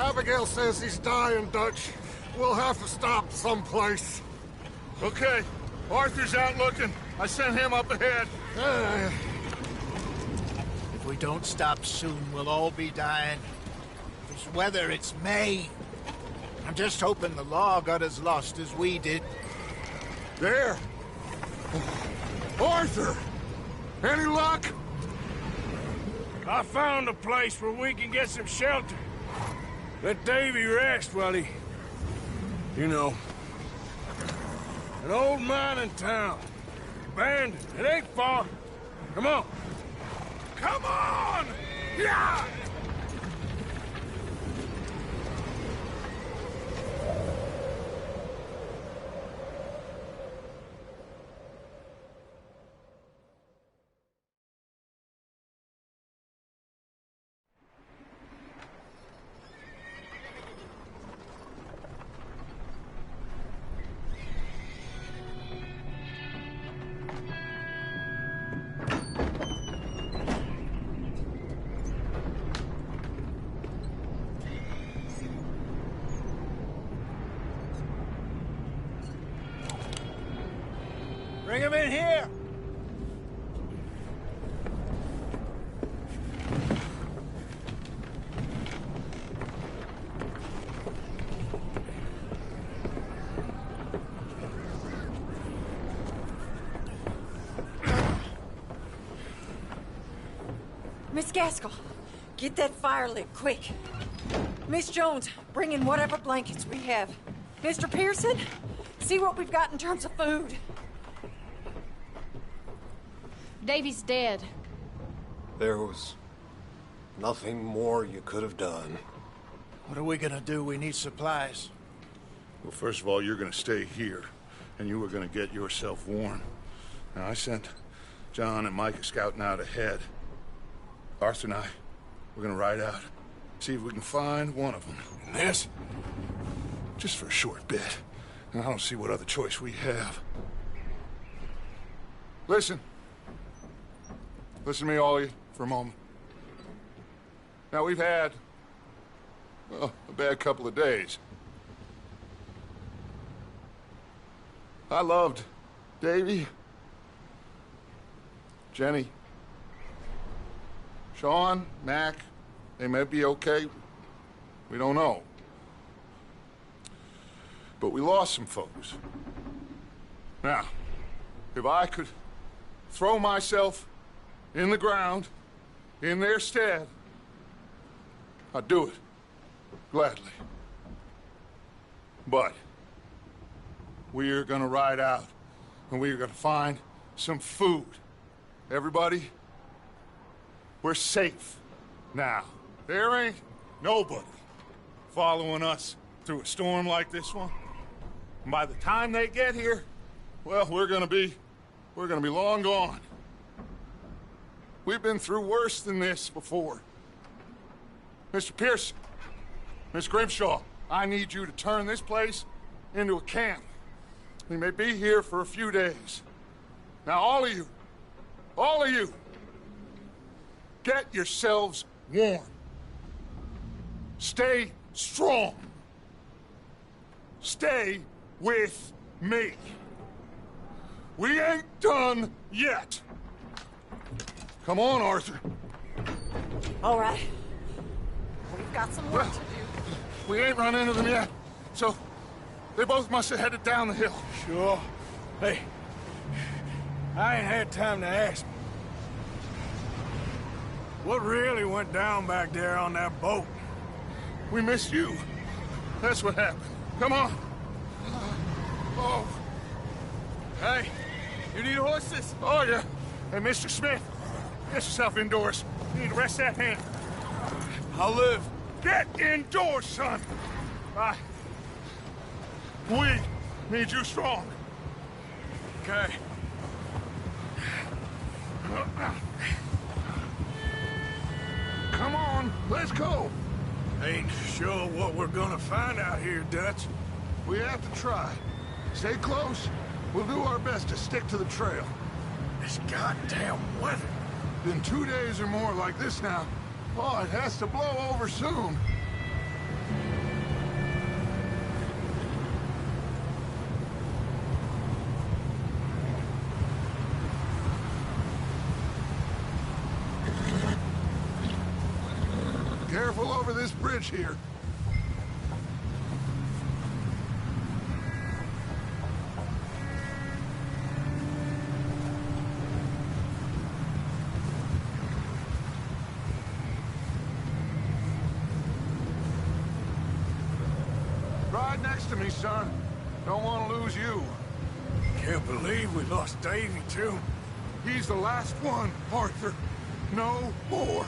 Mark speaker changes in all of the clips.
Speaker 1: Abigail says he's dying, Dutch. We'll have to stop someplace.
Speaker 2: Okay. Arthur's out looking. I sent him up ahead.
Speaker 3: If we don't stop soon, we'll all be dying. This weather, it's May. I'm just hoping the law got as lost as we did.
Speaker 1: There! Arthur! Any luck?
Speaker 4: I found a place where we can get some shelter. Let Davy rest while he... You know. An old mining town. Abandoned. It ain't far. Come on. Come on! Yeah!
Speaker 3: Bring him in here!
Speaker 5: Miss Gaskell, get that fire lit, quick. Miss Jones, bring in whatever blankets we have. Mr. Pearson, see what we've got in terms of food.
Speaker 6: Davy's dead.
Speaker 1: There was nothing more you could have done.
Speaker 3: What are we gonna do? We need supplies.
Speaker 2: Well, first of all, you're gonna stay here, and you were gonna get yourself warm. Now, I sent John and Micah scouting out ahead. Arthur and I, we're gonna ride out, see if we can find one of them. And this? Just for a short bit. And I don't see what other choice we have. Listen. Listen to me, all of you, for a moment. Now, we've had, well, a bad couple of days. I loved Davy, Jenny, Sean, Mac. They may be okay. We don't know. But we lost some folks. Now, if I could throw myself in the ground, in their stead, I'd do it, gladly. But we're gonna ride out, and we're gonna find some food. Everybody, we're safe now. There ain't nobody following us through a storm like this one. And by the time they get here, well, we're gonna be long gone. We've been through worse than this before. Mr. Pearson, Miss Grimshaw, I need you to turn this place into a camp. We may be here for a few days. Now, all of you, get yourselves warm. Stay strong. Stay with me. We ain't done yet. Come on, Arthur.
Speaker 5: All right. We've got some work to do.
Speaker 2: We ain't run into them yet, so they both must have headed down the hill.
Speaker 4: Sure. Hey, I ain't had time to ask. What really went down back there on that boat?
Speaker 2: We missed you. That's what happened. Come on. Oh.
Speaker 4: Hey, you need horses?
Speaker 2: Oh, yeah. Hey, Mr. Smith, get yourself indoors. You need to rest that hand.
Speaker 4: I'll live.
Speaker 2: Get indoors, son. We need you strong.
Speaker 4: Okay.
Speaker 2: Come on, let's go.
Speaker 4: Ain't sure what we're gonna find out here, Dutch.
Speaker 2: We have to try. Stay close. We'll do our best to stick to the trail.
Speaker 4: This goddamn weather.
Speaker 2: Been 2 days or more like this now. Oh, it has to blow over soon. Careful over this bridge here. Ride next to me, son. Don't want to lose you.
Speaker 4: Can't believe we lost Davy, too.
Speaker 2: He's the last one, Arthur. No more.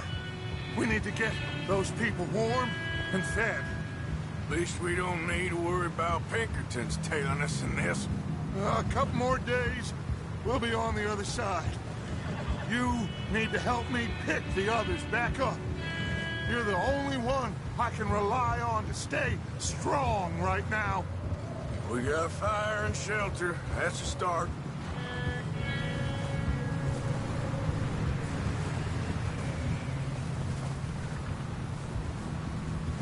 Speaker 2: We need to get those people warm and fed.
Speaker 4: At least we don't need to worry about Pinkertons tailing us in this.
Speaker 2: A couple more days, we'll be on the other side. You need to help me pick the others back up. You're the only one I can rely on to stay strong right now.
Speaker 4: We got fire and shelter. That's a start.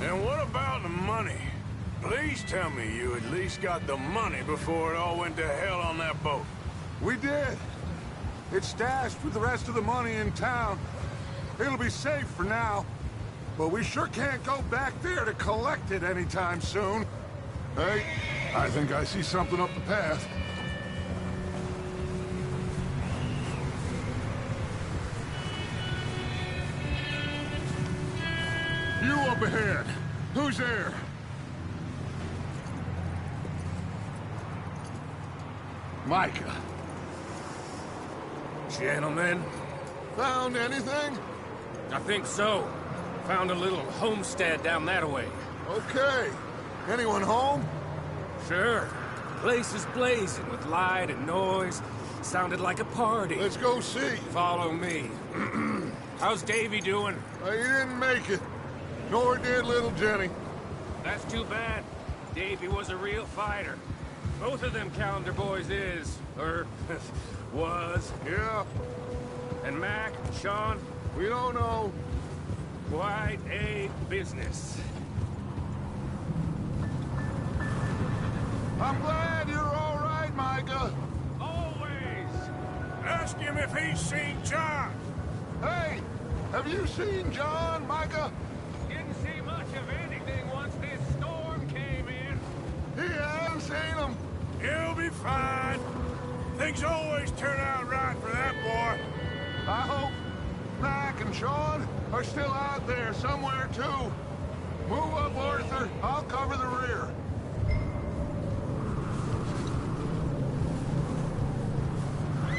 Speaker 4: And what about the money? Please tell me you at least got the money before it all went to hell on that boat.
Speaker 2: We did. It's stashed with the rest of the money in town. It'll be safe for now. But we sure can't go back there to collect it anytime soon. Hey, I think I see something up the path. You up ahead. Who's there? Micah.
Speaker 7: Gentlemen,
Speaker 2: Found anything?
Speaker 7: I think so. Found a little homestead down that way.
Speaker 2: Okay. Anyone home?
Speaker 7: Sure. Place is blazing with light and noise. Sounded like a party.
Speaker 2: Let's go see.
Speaker 7: Follow me. How's Davy doing?
Speaker 2: He didn't make it. Nor did little Jenny.
Speaker 7: That's too bad. Davy was a real fighter. Both of them calendar boys is, or was.
Speaker 2: Yeah,
Speaker 7: And Mac, Sean,
Speaker 2: we don't know.
Speaker 7: quite a business.
Speaker 2: I'm glad you're all right, Micah.
Speaker 7: Always.
Speaker 4: Ask him if he's seen John.
Speaker 2: Hey, have you seen John, Micah?
Speaker 7: Didn't see much of anything once this storm came in.
Speaker 2: He hasn't seen him.
Speaker 4: He'll be fine. Things always turn out right for that boy.
Speaker 2: I hope Mac and Sean are still out there somewhere, too. Move up, Arthur. I'll cover the rear.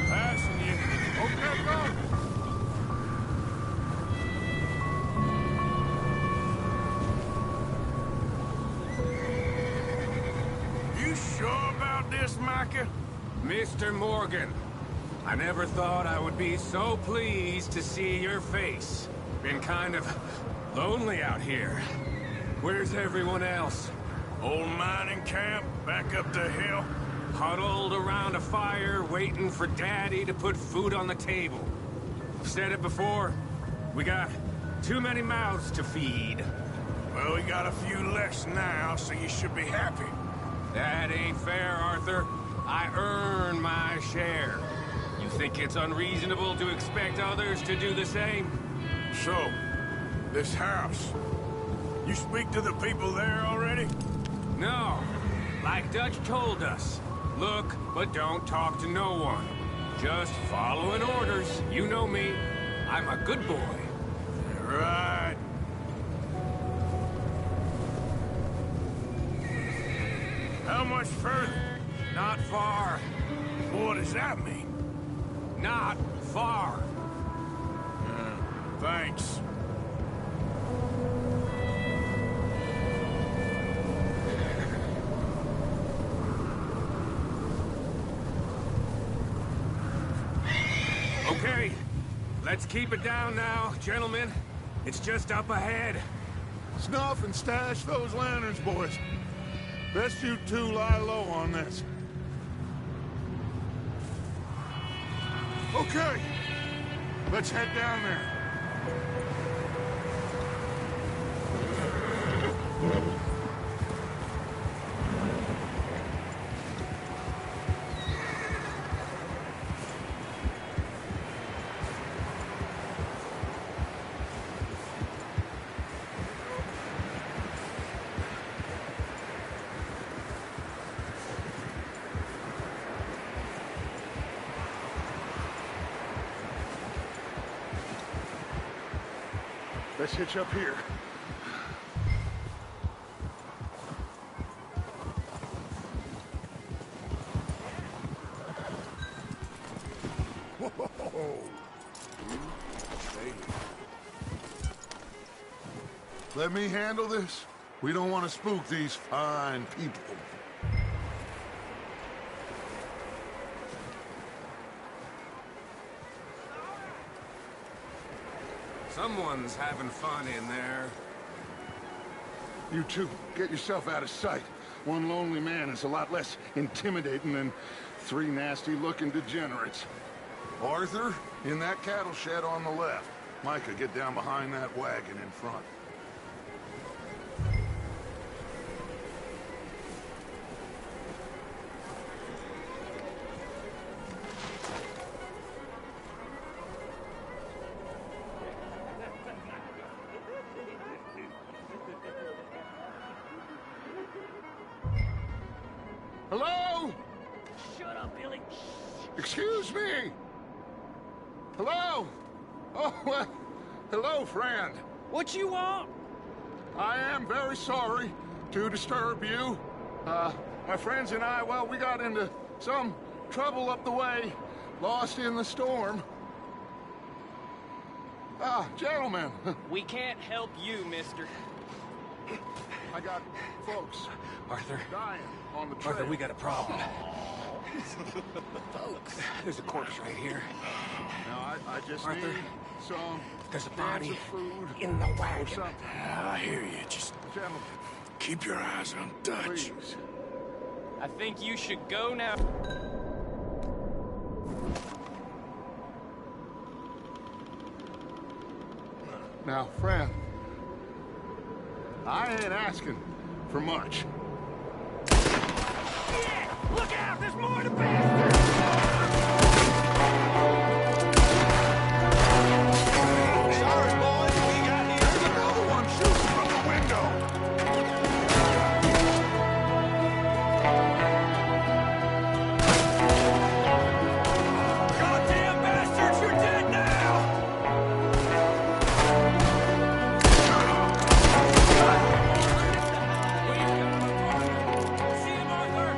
Speaker 4: Passing you.
Speaker 2: Okay, go.
Speaker 4: You sure about this, Micah?
Speaker 7: Mr. Morgan, I never thought I would be so pleased to see your face. Been kind of lonely out here. Where's everyone else?
Speaker 4: Old mining camp, back up the hill.
Speaker 7: Huddled around a fire, waiting for Daddy to put food on the table. I've said it before, we got too many mouths to feed.
Speaker 4: Well, we got a few less now, so you should be happy.
Speaker 7: That ain't fair, Arthur. I earn my share. You think it's unreasonable to expect others to do the same?
Speaker 4: So, this house. You speak to the people there already?
Speaker 7: No. Like Dutch told us. Look, but don't talk to no one. Just following orders. You know me. I'm a good boy.
Speaker 4: Right. How much further?
Speaker 7: Not far.
Speaker 4: What does that mean?
Speaker 7: Not far.
Speaker 4: Thanks.
Speaker 7: Okay. Let's keep it down now, gentlemen. It's just up ahead.
Speaker 2: Snuff and stash those lanterns, boys. Best you two lie low on this. Okay. Let's head down there. us hitch up here. Whoa. Let me handle this. We don't want to spook these fine people.
Speaker 7: Someone's having fun in there.
Speaker 2: You two, get yourself out of sight. One lonely man is a lot less intimidating than 3 nasty-looking degenerates. Arthur, in that cattle shed on the left. Micah, get down behind that wagon in front. Hello?
Speaker 8: Shut up, Billy.
Speaker 2: Excuse me? Hello? Oh, well, hello, friend.
Speaker 8: What you want?
Speaker 2: I am very sorry to disturb you. My friends and I, well, we got into some trouble up the way, lost in the storm. Gentlemen.
Speaker 8: We can't help you, mister.
Speaker 2: I got folks
Speaker 7: Arthur.
Speaker 2: dying on the trail.
Speaker 7: Arthur, we got a problem. Folks. There's a corpse right here.
Speaker 2: Now, I just
Speaker 7: Arthur,
Speaker 2: need some
Speaker 7: there's a body
Speaker 2: food
Speaker 7: in the
Speaker 2: or
Speaker 7: wagon.
Speaker 2: something.
Speaker 4: I hear you. Just
Speaker 2: Gentlemen,
Speaker 4: keep your eyes on Dutch.
Speaker 2: please.
Speaker 8: I think you should go now.
Speaker 2: Now, friend, I ain't asking for much.
Speaker 8: Look out! There's more to bastard!
Speaker 2: Sorry, boys, we got here. There's another one shooting from the window.
Speaker 8: Goddamn bastards! You're dead now! See him, Arthur!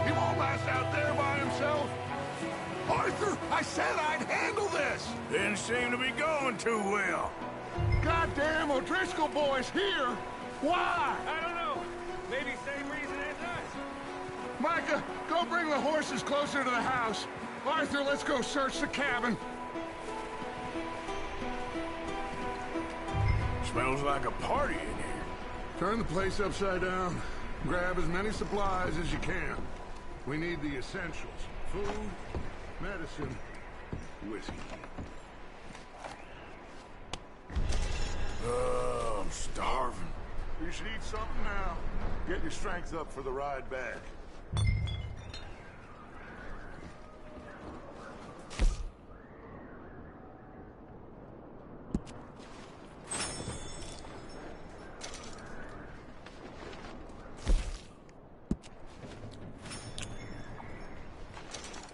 Speaker 2: He won't last out there by himself. Arthur, I said I'd handle this.
Speaker 4: Didn't seem to be going too well.
Speaker 2: Goddamn O'Driscoll boys here. Why?
Speaker 8: I don't know. Maybe same reason as us.
Speaker 2: Micah, go bring the horses closer to the house. Arthur, let's go search the cabin.
Speaker 4: Smells like a party in here.
Speaker 2: Turn the place upside down. Grab as many supplies as you can. We need the essentials. Food, medicine, whiskey.
Speaker 4: I'm starving.
Speaker 2: You should eat something now. Get your strength up for the ride back.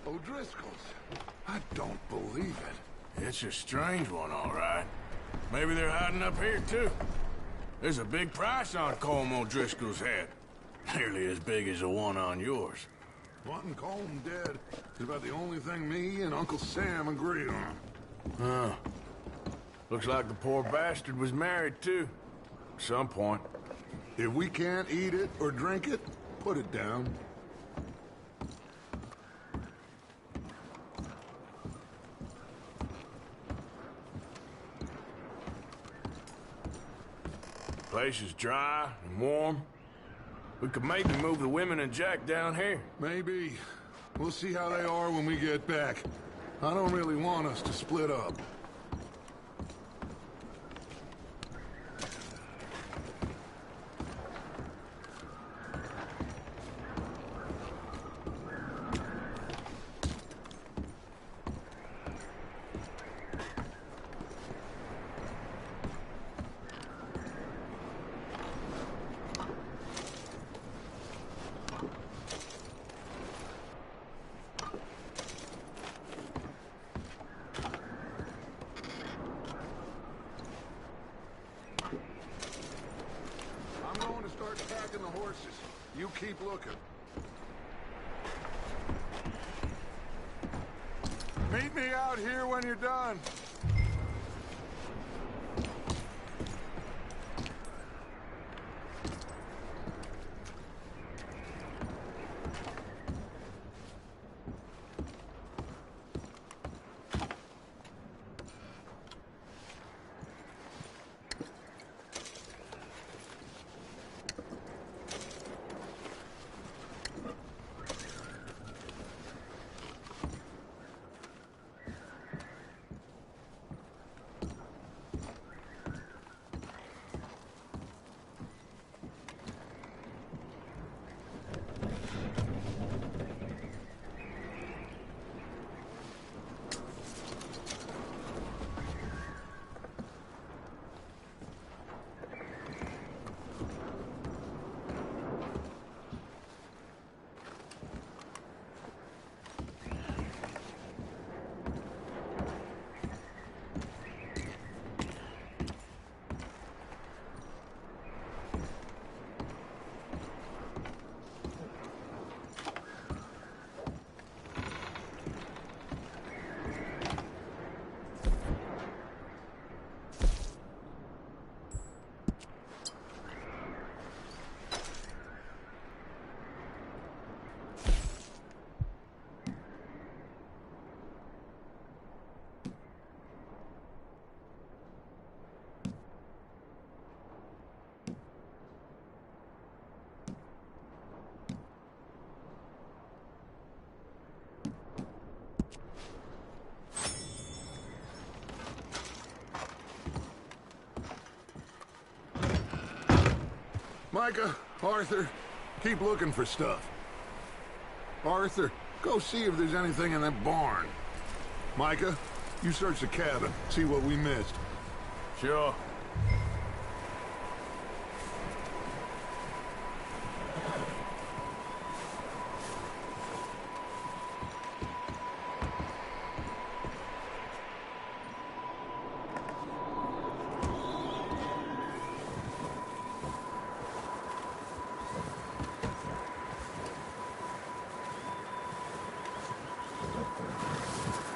Speaker 2: O'Driscoll's. I don't believe it.
Speaker 4: It's a strange one, all right. Maybe they're hiding up here, too. There's a big price on Colm O'Driscoll's head. Nearly as big as the one on yours.
Speaker 2: Wanting Colm dead is about the only thing me and Uncle Sam agree on.
Speaker 4: Huh. Looks like the poor bastard was married, too. At some point.
Speaker 2: If we can't eat it or drink it, put it down.
Speaker 4: Place is dry and warm. We could maybe move the women and Jack down here.
Speaker 2: Maybe. We'll see how they are when we get back. I don't really want us to split up. looking. Meet me out here when you're done. Micah, Arthur, keep looking for stuff. Arthur, go see if there's anything in that barn. Micah, you search the cabin, see what we missed.
Speaker 4: Sure.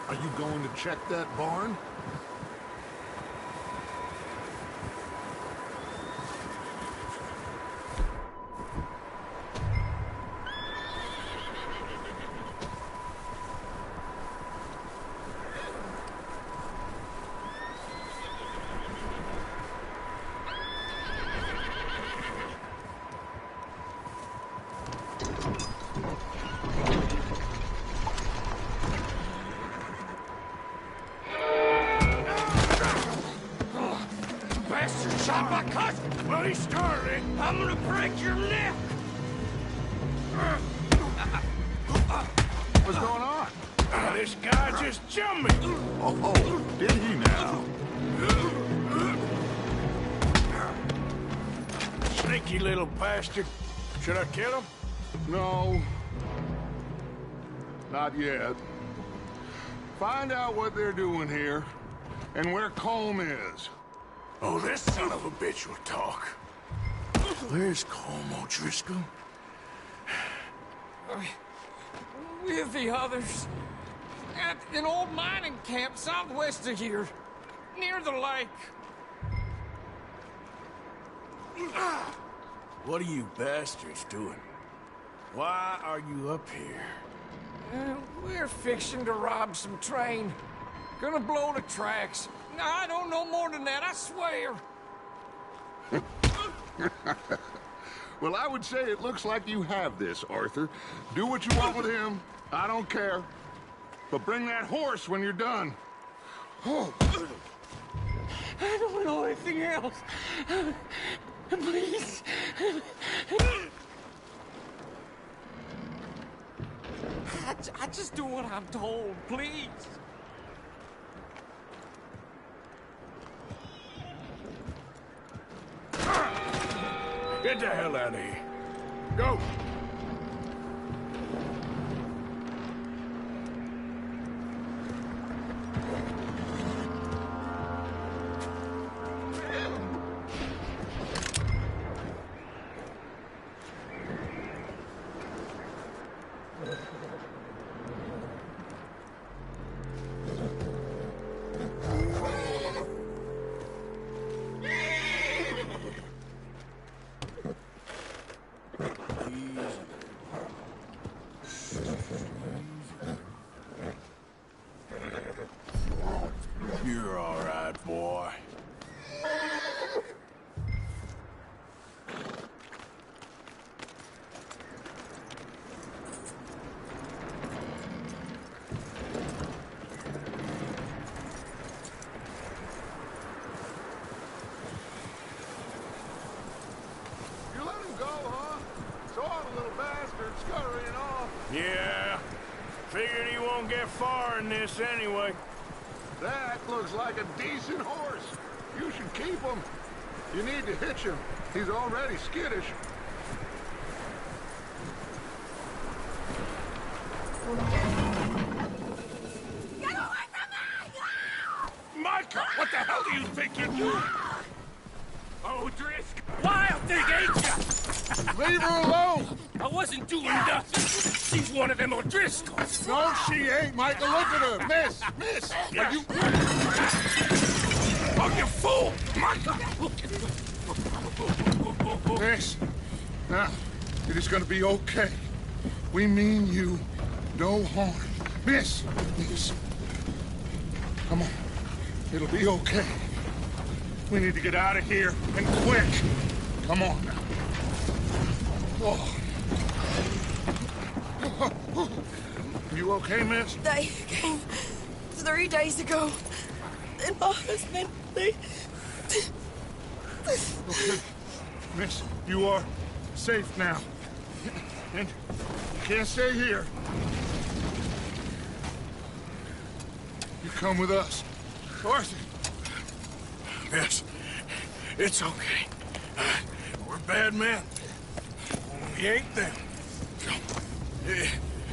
Speaker 2: Are you going to check that barn?
Speaker 8: Shot my cousin! Well, he started. I'm gonna break your neck!
Speaker 2: What's going on?
Speaker 4: This guy just jumped me!
Speaker 2: Oh, did he now?
Speaker 4: Sneaky little bastard. Should I kill him?
Speaker 2: No. Not yet. Find out what they're doing here, and where Combe is.
Speaker 4: Oh, this son of a bitch will talk.
Speaker 9: Where's Como, O'Driscoll?
Speaker 8: With the others. At an old mining camp southwest of here. Near the lake.
Speaker 4: What are you bastards doing? Why are you up here?
Speaker 8: We're fixing to rob some train. Gonna blow the tracks. I don't know more than that, I swear.
Speaker 2: Well, I would say it looks like you have this, Arthur. Do what you want with him. I don't care. But bring that horse when you're done. Oh.
Speaker 8: I don't know anything else. Please. I just do what I'm told, please.
Speaker 4: Get the hell out of here. Go!
Speaker 9: You're all right, boy.
Speaker 2: You let him go, huh? Saw the little bastard scurrying off.
Speaker 4: Yeah. Figured he won't get far in this anyway.
Speaker 2: That looks like a decent horse. You should keep him. You need to hitch him. He's already skittish.
Speaker 5: Get away from me!
Speaker 2: Micah, what the hell do you think you're doing?
Speaker 7: Oh, Driscoll! Wild thing, ain't ya?
Speaker 2: Leave her alone!
Speaker 7: I wasn't doing nothing. She's one of them O'Driscolls.
Speaker 2: No, she ain't, Micah. Look at her. Miss, are you...
Speaker 7: Oh, you fool! Micah!
Speaker 2: Miss, now, it is gonna be okay. We mean you no harm. Miss, come on. It'll be okay. We need to get out of here, and quick. Come on now. Oh. You okay, miss?
Speaker 10: They came 3 days ago. And my husband, they...
Speaker 2: Okay. Miss, you are safe now. And you can't stay here. You come with us. Arthur.
Speaker 4: Miss, it's okay. We're bad men. We ain't them.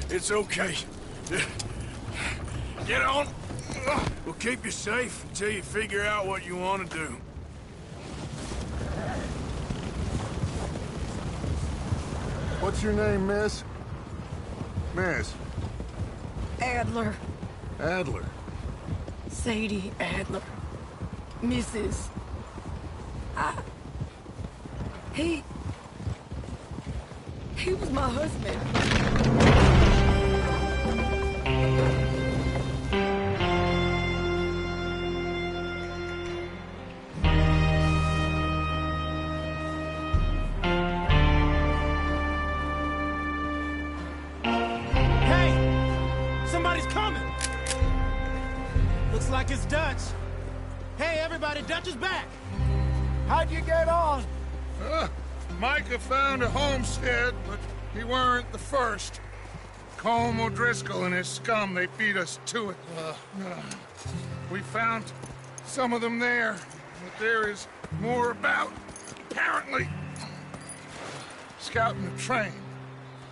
Speaker 4: It's okay. Get on. We'll keep you safe until you figure out what you want to do.
Speaker 2: What's your name, miss? Miss.
Speaker 10: Adler.
Speaker 2: Adler.
Speaker 10: Sadie Adler. Mrs. He was my husband.
Speaker 11: Hey! Somebody's coming! Looks like it's Dutch. Hey, everybody, Dutch is back!
Speaker 3: How'd you get on?
Speaker 2: Micah found a homestead, but he weren't the first. Como O'Driscoll and his scum, they beat us to it. We found some of them there, but there is more about, apparently. Scouting the train.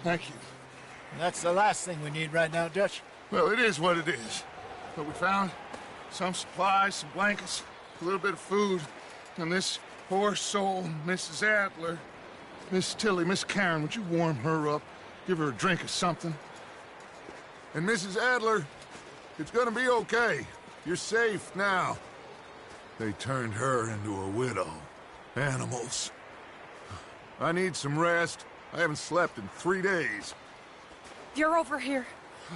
Speaker 2: Thank you.
Speaker 3: That's the last thing we need right now, Dutch.
Speaker 2: Well, it is what it is. But we found some supplies, some blankets, a little bit of food, and this poor soul, Mrs. Adler, Miss Tilly, Miss Karen, would you warm her up? Give her a drink or something? And Mrs. Adler, it's gonna be okay. You're safe now. They turned her into a widow. Animals. I need some rest. I haven't slept in 3 days.
Speaker 5: You're over here.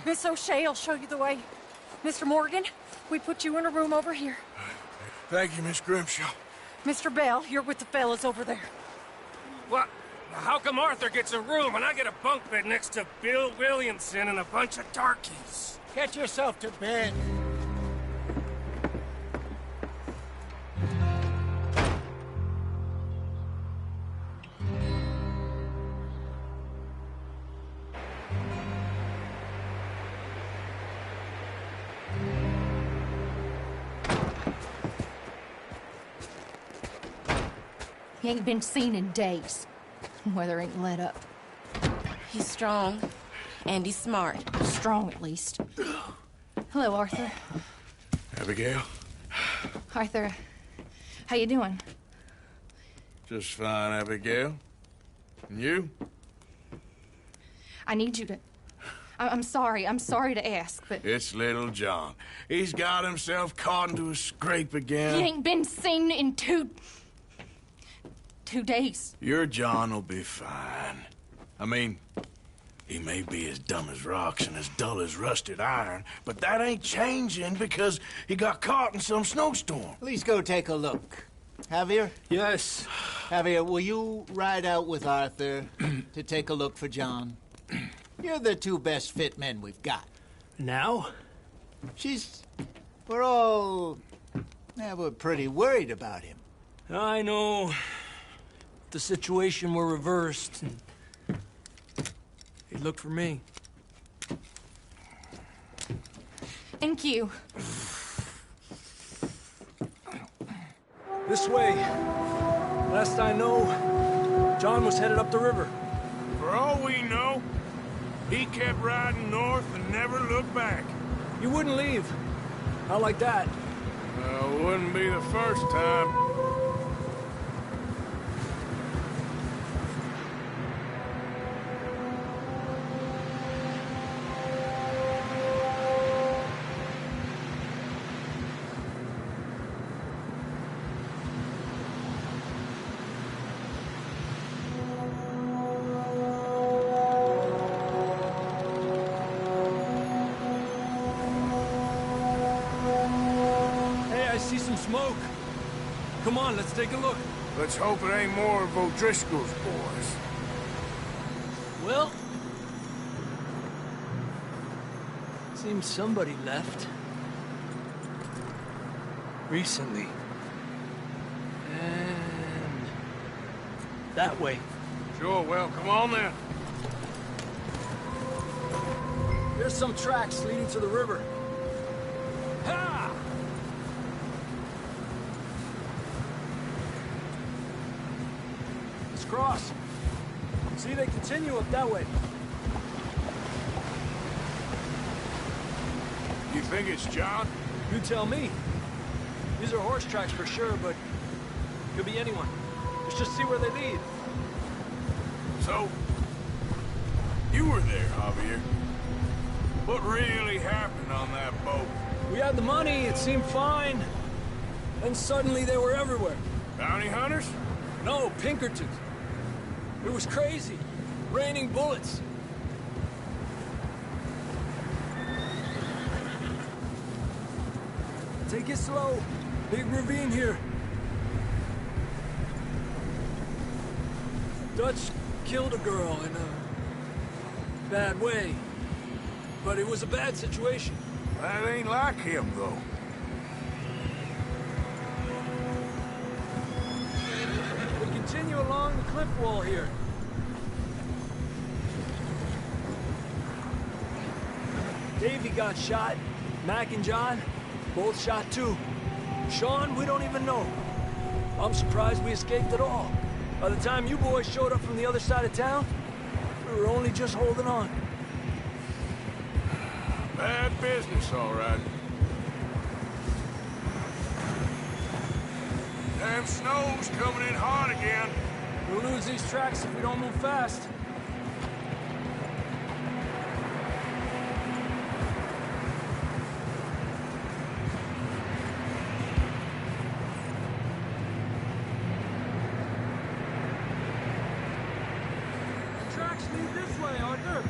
Speaker 5: Miss O'Shea will show you the way. Mr. Morgan, we put you in a room over here.
Speaker 4: Thank you, Miss Grimshaw.
Speaker 5: Mr. Bell, you're with the fellas over there.
Speaker 7: What? How come Arthur gets a room and I get a bunk bed next to Bill Williamson and a bunch of darkies?
Speaker 3: Get yourself to bed.
Speaker 6: He ain't been seen in days. Weather ain't let up.
Speaker 10: He's strong, and he's smart.
Speaker 6: Strong, at least. Hello, Arthur.
Speaker 4: Abigail?
Speaker 6: Arthur, how you doing?
Speaker 4: Just fine, Abigail. And you?
Speaker 6: I need you to... I'm sorry to ask, but...
Speaker 4: It's little John. He's got himself caught into a scrape again.
Speaker 6: He ain't been seen in 2 days.
Speaker 4: Your John will be fine. I mean,
Speaker 9: He may be as dumb as rocks and as dull as rusted iron, but that ain't changing because he got caught in some snowstorm.
Speaker 3: Please go take a look. Javier?
Speaker 8: Yes.
Speaker 3: Javier, will you ride out with Arthur to take a look for John? You're the two best fit men we've got.
Speaker 8: Now?
Speaker 3: We're pretty worried about him.
Speaker 8: I know. If the situation were reversed, and he'd look for me.
Speaker 6: Thank you.
Speaker 8: This way. Last I know, John was headed up the river.
Speaker 4: For all we know, he kept riding north and never looked back.
Speaker 8: You wouldn't leave. Not like that.
Speaker 4: Wouldn't be the first time.
Speaker 8: Smoke. Come on, let's take a look.
Speaker 4: Let's hope it ain't more of O'Driscoll's boys.
Speaker 8: Well, seems somebody left. Recently. And that way.
Speaker 4: Sure, well, come on then.
Speaker 8: There's some tracks leading to the river. Ha! Cross. See, they continue up that way.
Speaker 4: You think it's John?
Speaker 8: You tell me. These are horse tracks for sure, but could be anyone. Let's just see where they lead.
Speaker 4: So, you were there, Javier. What really happened on that boat?
Speaker 8: We had the money, it seemed fine. Then suddenly they were everywhere.
Speaker 4: Bounty hunters?
Speaker 8: No, Pinkertons. It was crazy. Raining bullets. Take it slow. Big ravine here. Dutch killed a girl in a bad way. But it was a bad situation.
Speaker 4: That ain't like him, though.
Speaker 8: Continue along the cliff wall here. Davey got shot. Mac and John, both shot too. Sean, we don't even know. I'm surprised we escaped at all. By the time you boys showed up from the other side of town, we were only just holding on.
Speaker 4: Bad business, all right. Damn snow's coming in hard again.
Speaker 8: We'll lose these tracks if we don't move fast. The tracks lead this way, Arthur.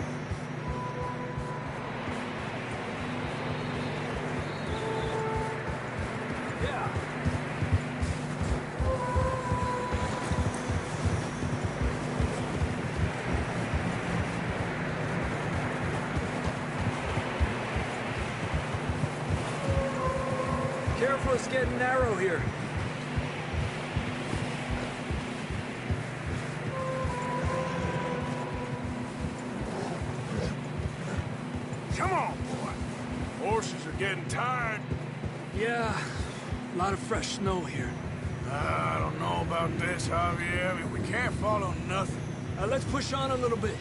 Speaker 8: Yeah. Careful, it's getting narrow here.
Speaker 4: Come on, boy. Horses are getting tired.
Speaker 8: Yeah, a lot of fresh snow here.
Speaker 4: I don't know about this, Javier. I mean, we can't follow nothing.
Speaker 8: Let's push on a little bit.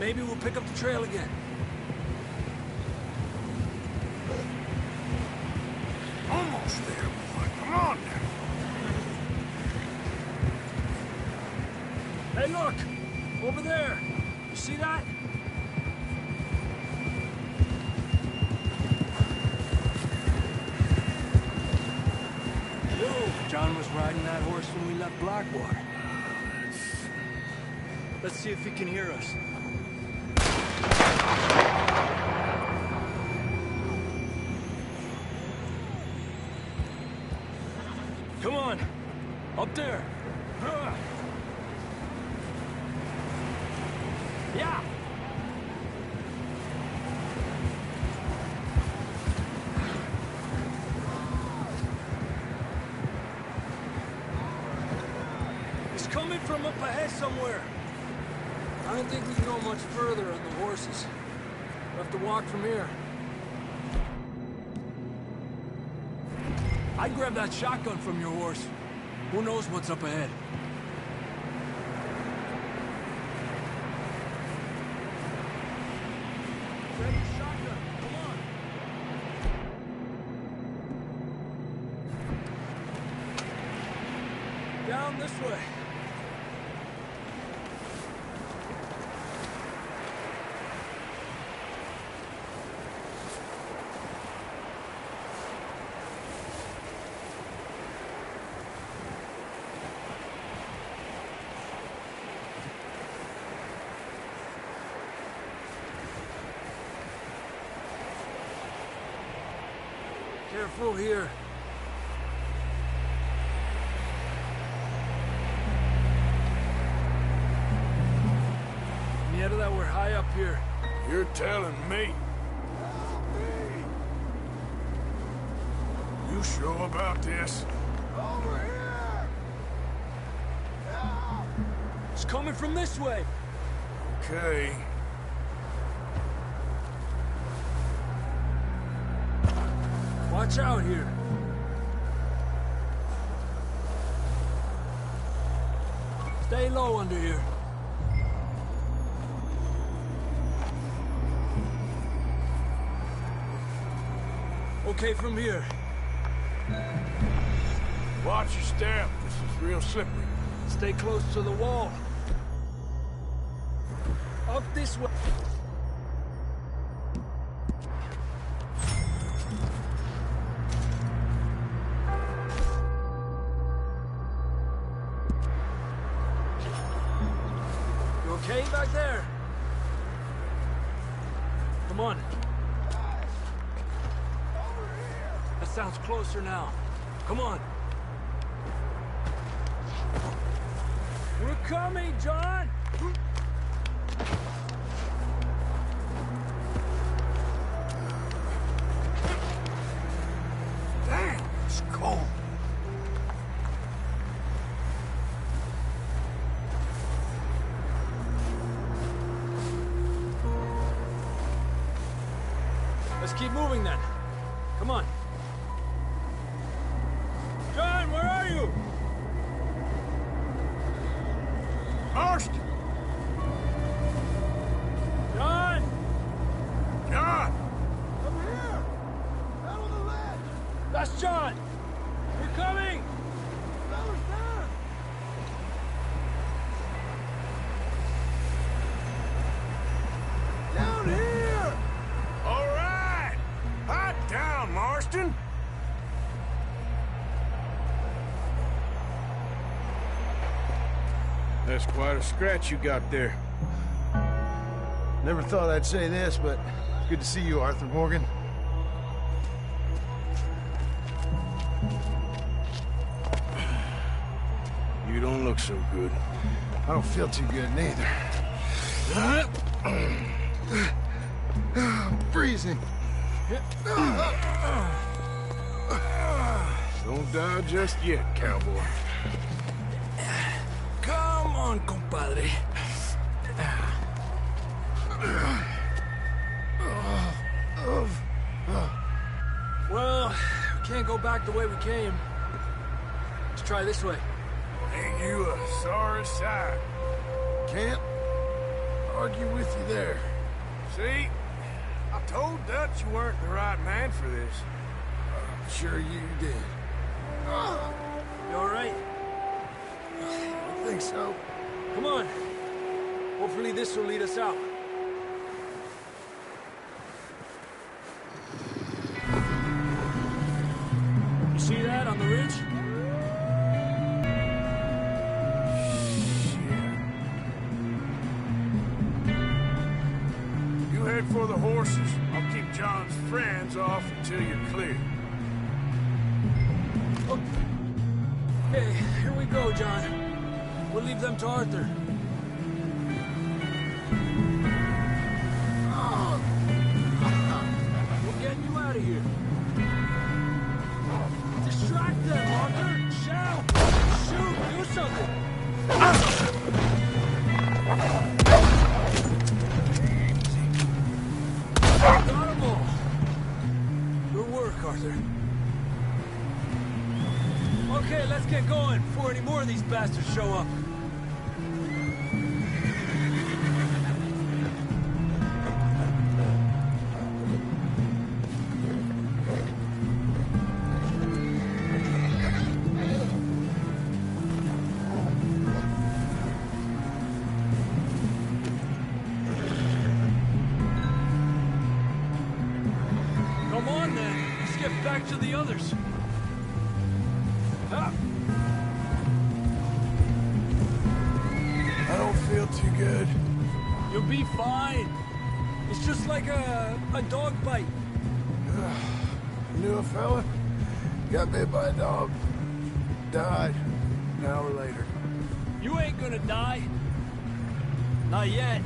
Speaker 8: Maybe we'll pick up the trail again.
Speaker 4: Almost there, boy. Come on now.
Speaker 8: Hey, look! Over there! You see that? Whoa! John was riding that horse when we left Blackwater. Let's see if he can hear us. Come on. Up there. Yeah. It's coming from up ahead somewhere.
Speaker 12: I don't think we can go much further on the horses. We'll have to walk from here.
Speaker 8: I'd grab that shotgun from your horse. Who knows what's up ahead? Grab your shotgun. Come on. Down this way.
Speaker 12: Careful here.
Speaker 8: Me out of that, we're high up here.
Speaker 9: You're telling me. You sure about this?
Speaker 2: Over here!
Speaker 8: It's coming from this way.
Speaker 9: Okay.
Speaker 8: Watch out here. Stay low under here. Okay, from here.
Speaker 9: Watch your step. This is real slippery.
Speaker 8: Stay close to the wall. Up this way. You okay back there? Come on. That sounds closer now. Come on. We're coming, John!
Speaker 9: Dang, it's cold.
Speaker 8: Let's keep moving then. Come on. John, where are you?
Speaker 9: First!
Speaker 8: John!
Speaker 9: John!
Speaker 2: Over here! Down on the ledge!
Speaker 8: That's John! We're coming!
Speaker 2: Fellas down! Down here!
Speaker 9: All right! Hot down, Marston!
Speaker 4: That's quite a scratch you got there.
Speaker 11: Never thought I'd say this, but it's good to see you, Arthur Morgan.
Speaker 9: You don't look so good.
Speaker 11: I don't feel too good neither. I'm freezing.
Speaker 9: Don't die just yet, cowboy.
Speaker 8: Come on, compadre. Well, we can't go back the way we came. Let's try this way.
Speaker 9: Ain't you a sorry sight?
Speaker 11: Can't argue with you there.
Speaker 9: See? I told Dutch you weren't the right man for this.
Speaker 11: I'm sure you did.
Speaker 8: You all right?
Speaker 11: I think so.
Speaker 8: Come on. Hopefully this will lead us out. You see that on the ridge?
Speaker 9: You head for the horses. I'll keep John's friends off until you're clear.
Speaker 8: Okay, here we go, John. We'll leave them to Arthur. We're getting you out of here. Distract them, Arthur! Shout! Shoot! Do something! Got them all! Good work, Arthur. Okay, let's get going before any more of these bastards show up. Come on, then. Let's get back to the others. Ah.
Speaker 9: I don't feel too good.
Speaker 8: You'll be fine. It's just like a dog bite.
Speaker 9: Knew a fella, got bit by a dog, died an hour later.
Speaker 8: You ain't gonna die. Not yet.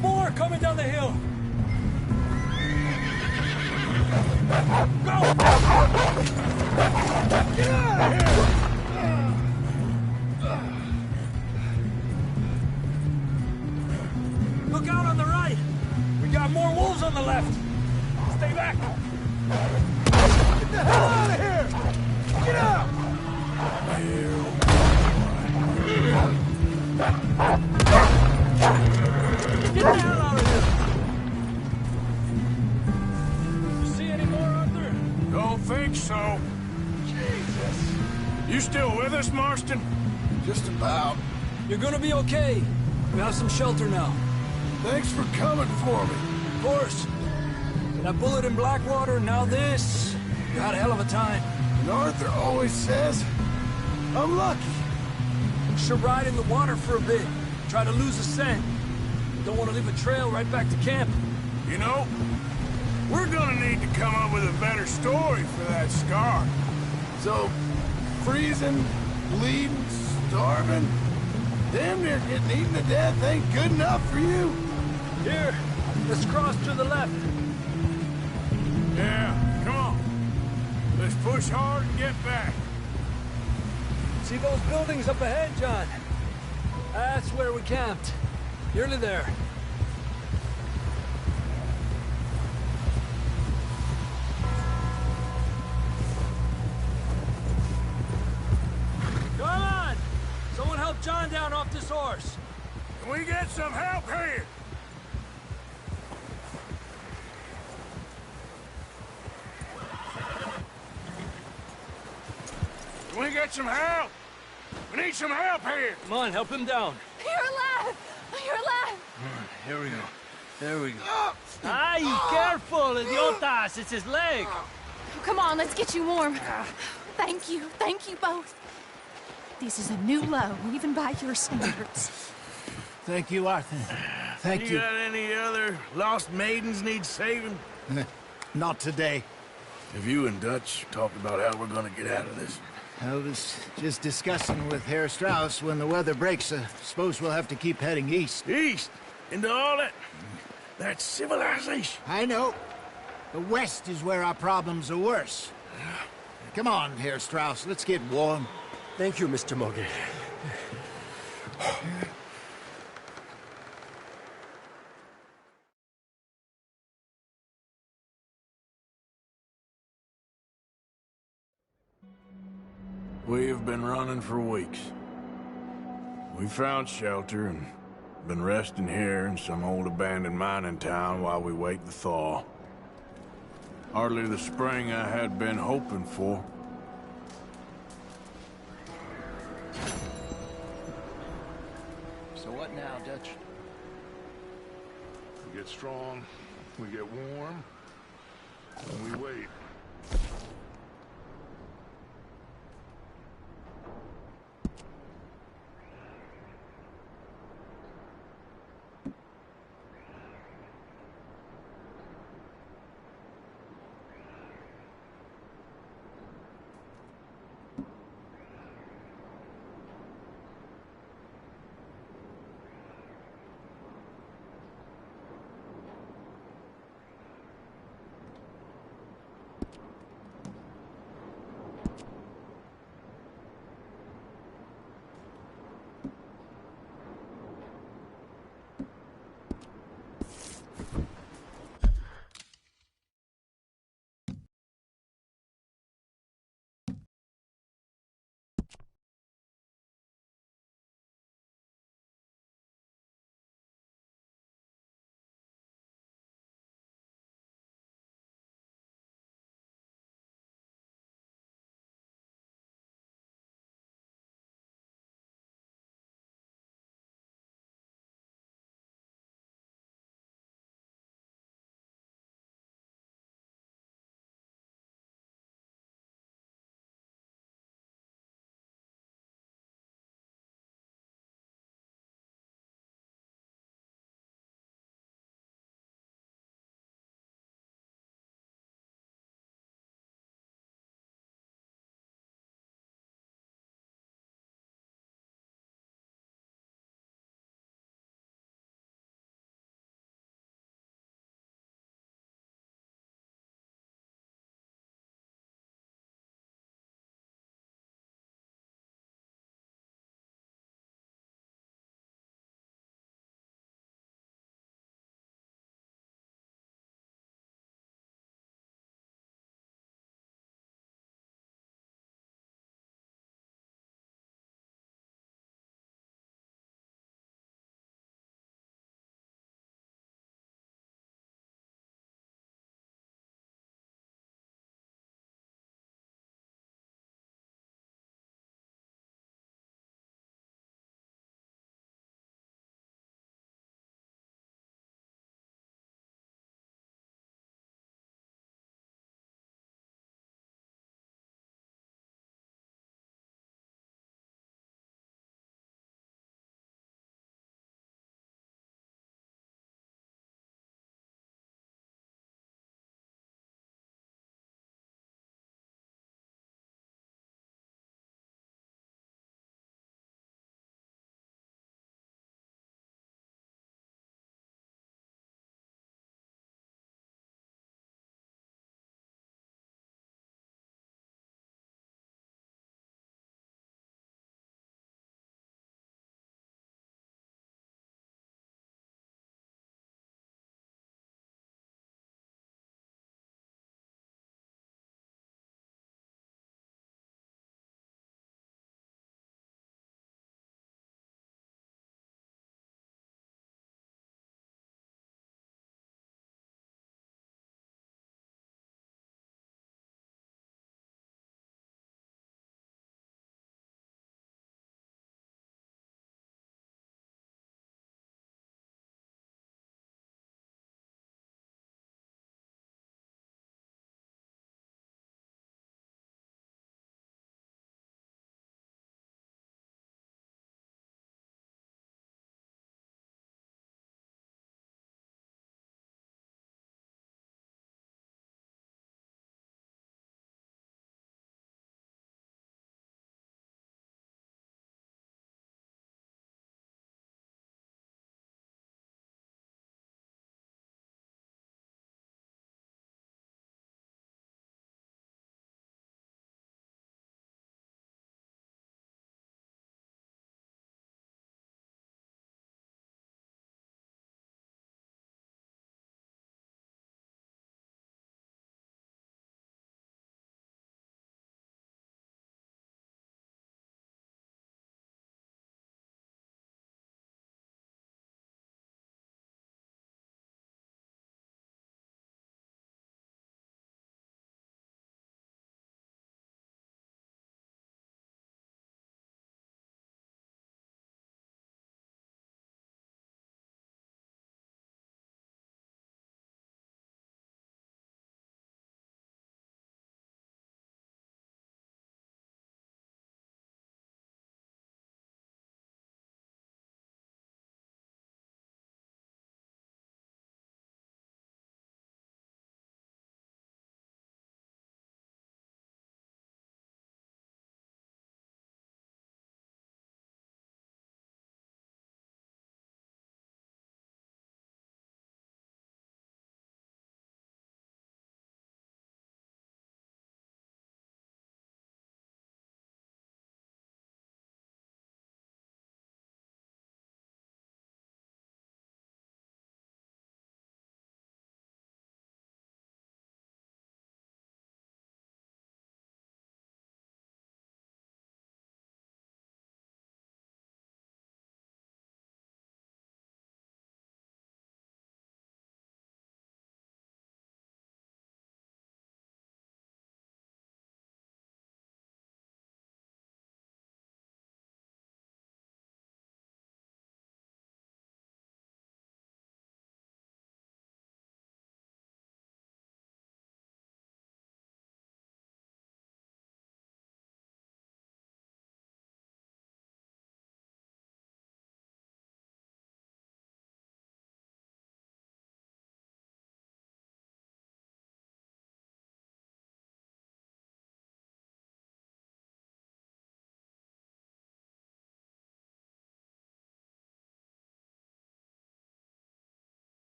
Speaker 8: More coming down the hill. Go! Get out of here! Look out on the right! We got more wolves on the left! Stay back! Get the hell out of here! Get out! Get the hell out of here! You see any more, Arthur?
Speaker 4: Don't think so.
Speaker 8: Jesus!
Speaker 4: You still with us, Marston?
Speaker 9: Just about.
Speaker 8: You're gonna be okay. We have some shelter now.
Speaker 9: Thanks for coming for me.
Speaker 8: Of course. That bullet in Blackwater, now this. You had a hell of a time.
Speaker 9: And Arthur always says, I'm lucky.
Speaker 8: Should ride in the water for a bit. Try to lose the scent. Don't want to leave a trail right back to camp.
Speaker 4: You know, we're gonna need to come up with a better story for that scar.
Speaker 9: So, freezing, bleeding, starving, damn near getting eaten to death ain't good enough for you.
Speaker 8: Here, let's cross to the left.
Speaker 4: Yeah, come on. Let's push hard and get back.
Speaker 8: See those buildings up ahead, John? That's where we camped. Nearly there. Come on! Someone help John down off this horse.
Speaker 4: Can we get some help here? Can we get some help? We need some help here.
Speaker 8: Come on, help him down.
Speaker 10: You're alive! You're alive!
Speaker 8: Here we go. There we go. Ay, careful, idiotas! It's his leg.
Speaker 6: Come on, let's get you warm. Thank you both. This is a new low, even by your standards.
Speaker 3: Thank you, Arthur. Thank you.
Speaker 9: You got any other lost maidens need saving?
Speaker 3: Not today.
Speaker 9: Have you and Dutch talked about how we're gonna get out of this?
Speaker 3: I was just discussing with Herr Strauss when the weather breaks. Suppose we'll have to keep heading east.
Speaker 9: East? Into all that civilization?
Speaker 3: I know. The west is where our problems are worse. Come on, Herr Strauss, let's get warm.
Speaker 13: Thank you, Mr. Morgan.
Speaker 9: We have been running for weeks. We found shelter and been resting here in some old abandoned mining town while we wait the thaw. Hardly the spring I had been hoping for.
Speaker 3: So what now, Dutch?
Speaker 2: We get strong, we get warm, and we wait.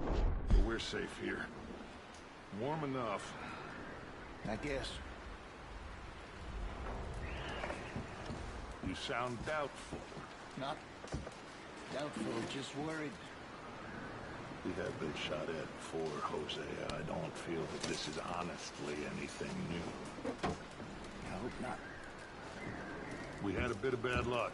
Speaker 2: But we're safe here. Warm enough.
Speaker 3: I guess.
Speaker 2: You sound doubtful.
Speaker 3: Not doubtful, just worried.
Speaker 2: We have been shot at before, Jose. I don't feel that this is honestly anything new.
Speaker 3: I hope not.
Speaker 2: We had a bit of bad luck,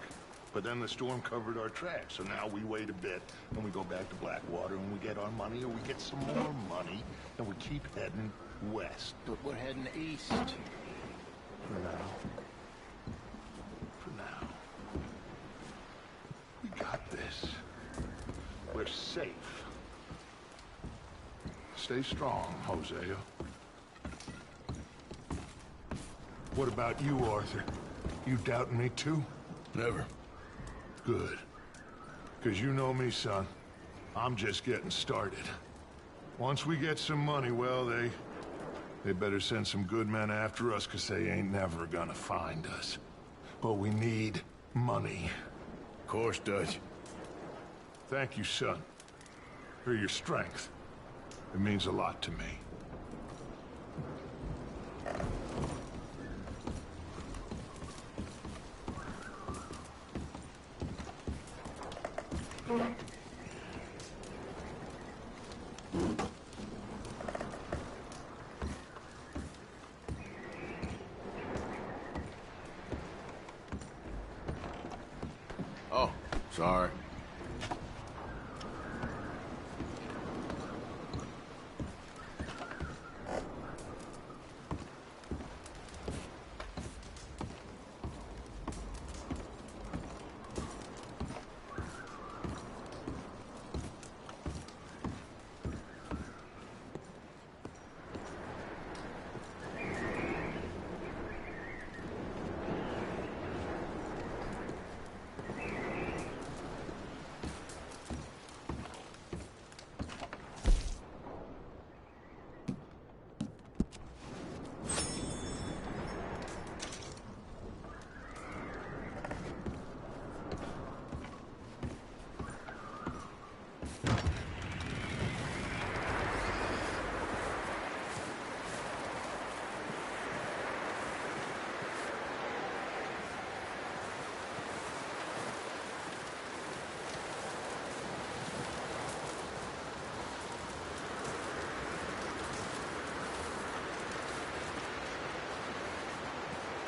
Speaker 2: but then the storm covered our tracks, so now we wait a bit, and we go back to Blackwater, and we get our money, or we get some more money, and we keep heading west.
Speaker 3: But we're heading east.
Speaker 2: For now. For now. We got this. We're safe. Stay strong, Hosea. What about you, Arthur? You doubting me too?
Speaker 9: Never.
Speaker 2: Good. Because you know me, son. I'm just getting started. Once we get some money, well, they better send some good men after us, because they ain't never gonna find us. But we need money.
Speaker 9: Of course, Dutch.
Speaker 2: Thank you, son, for your strength. It means a lot to me.
Speaker 9: Oh, sorry.